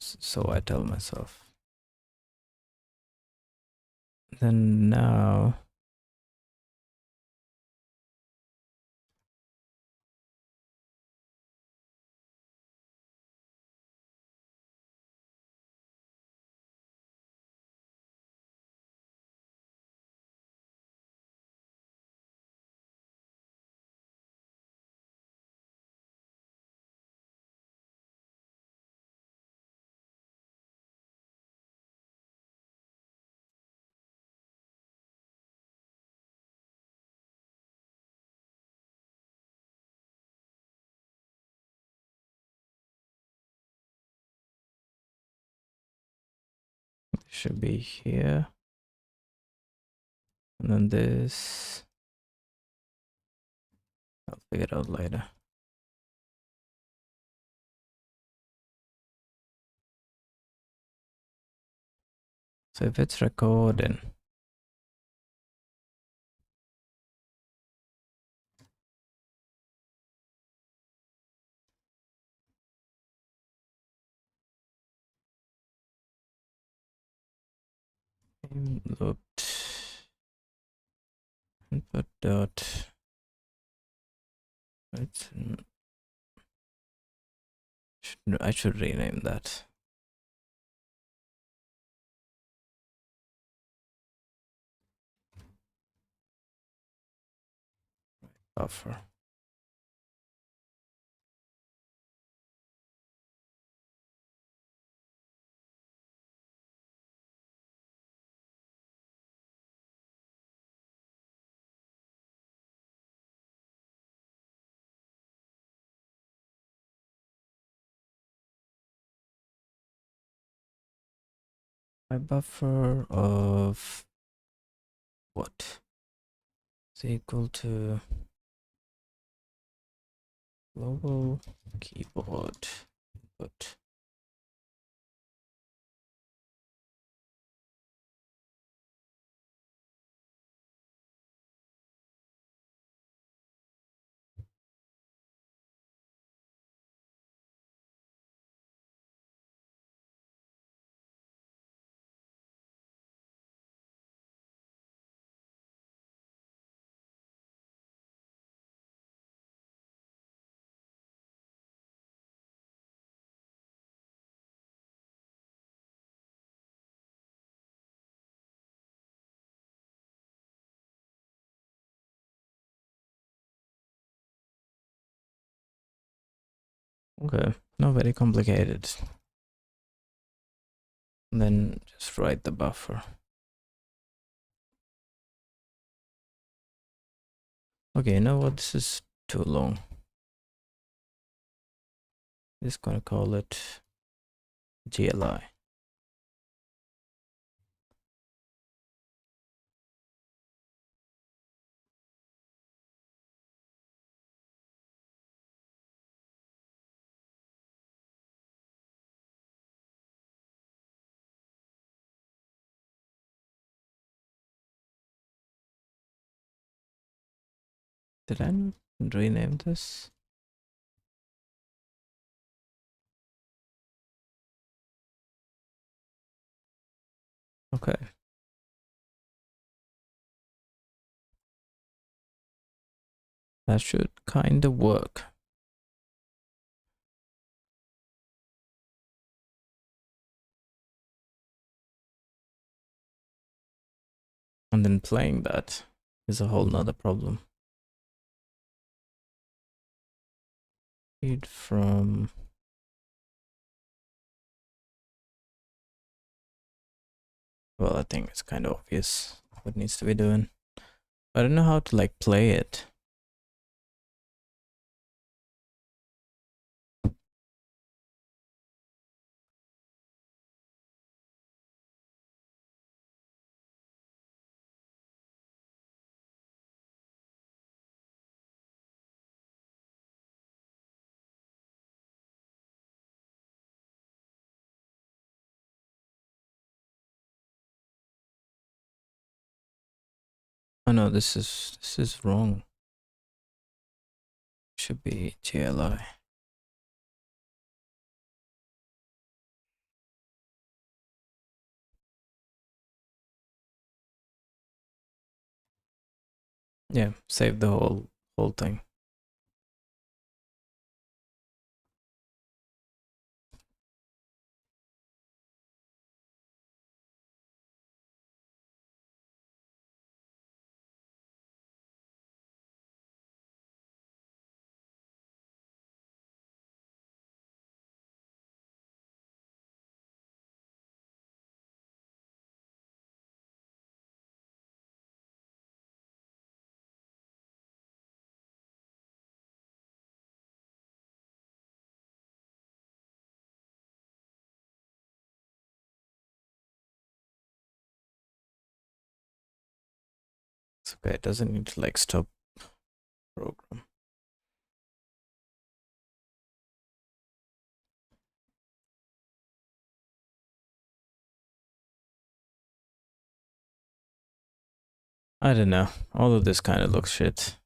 So I tell myself. Then now it should be here. And then this, I'll figure it out later. So if it's recording, looped input dot, I should rename that. Buffer. My buffer of what is equal to global keyboard input. Okay, not very complicated. And then just write the buffer. Okay, you know what? This is too long. Just gonna call it GLI. Did I not rename this? Okay. That should kind of work. And then playing that is a whole nother problem. Read from... Well, I think it's kind of obvious what needs to be doing. I don't know how to like play it. Oh no, this is wrong. Should be GLI. Yeah, save the whole thing. It's okay, it doesn't need to like stop program. I don't know. All of this kind of looks shit.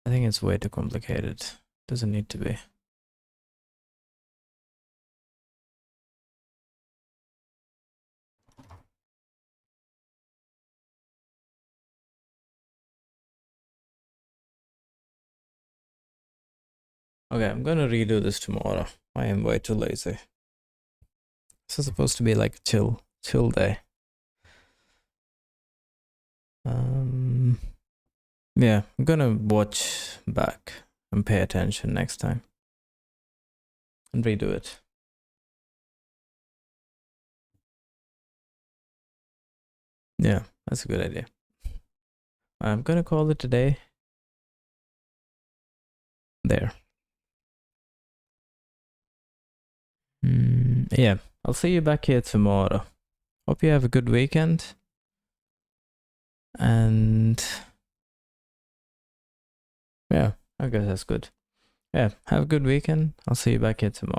I think it's way too complicated. Doesn't need to be. Okay, I'm gonna redo this tomorrow. I am way too lazy. This is supposed to be like a chill day. Yeah, I'm gonna watch back and pay attention next time and redo it. Yeah, that's a good idea. I'm gonna call it a day. There. Yeah, I'll see you back here tomorrow. Hope you have a good weekend. And yeah, I guess that's good. Yeah, have a good weekend. I'll see you back here tomorrow.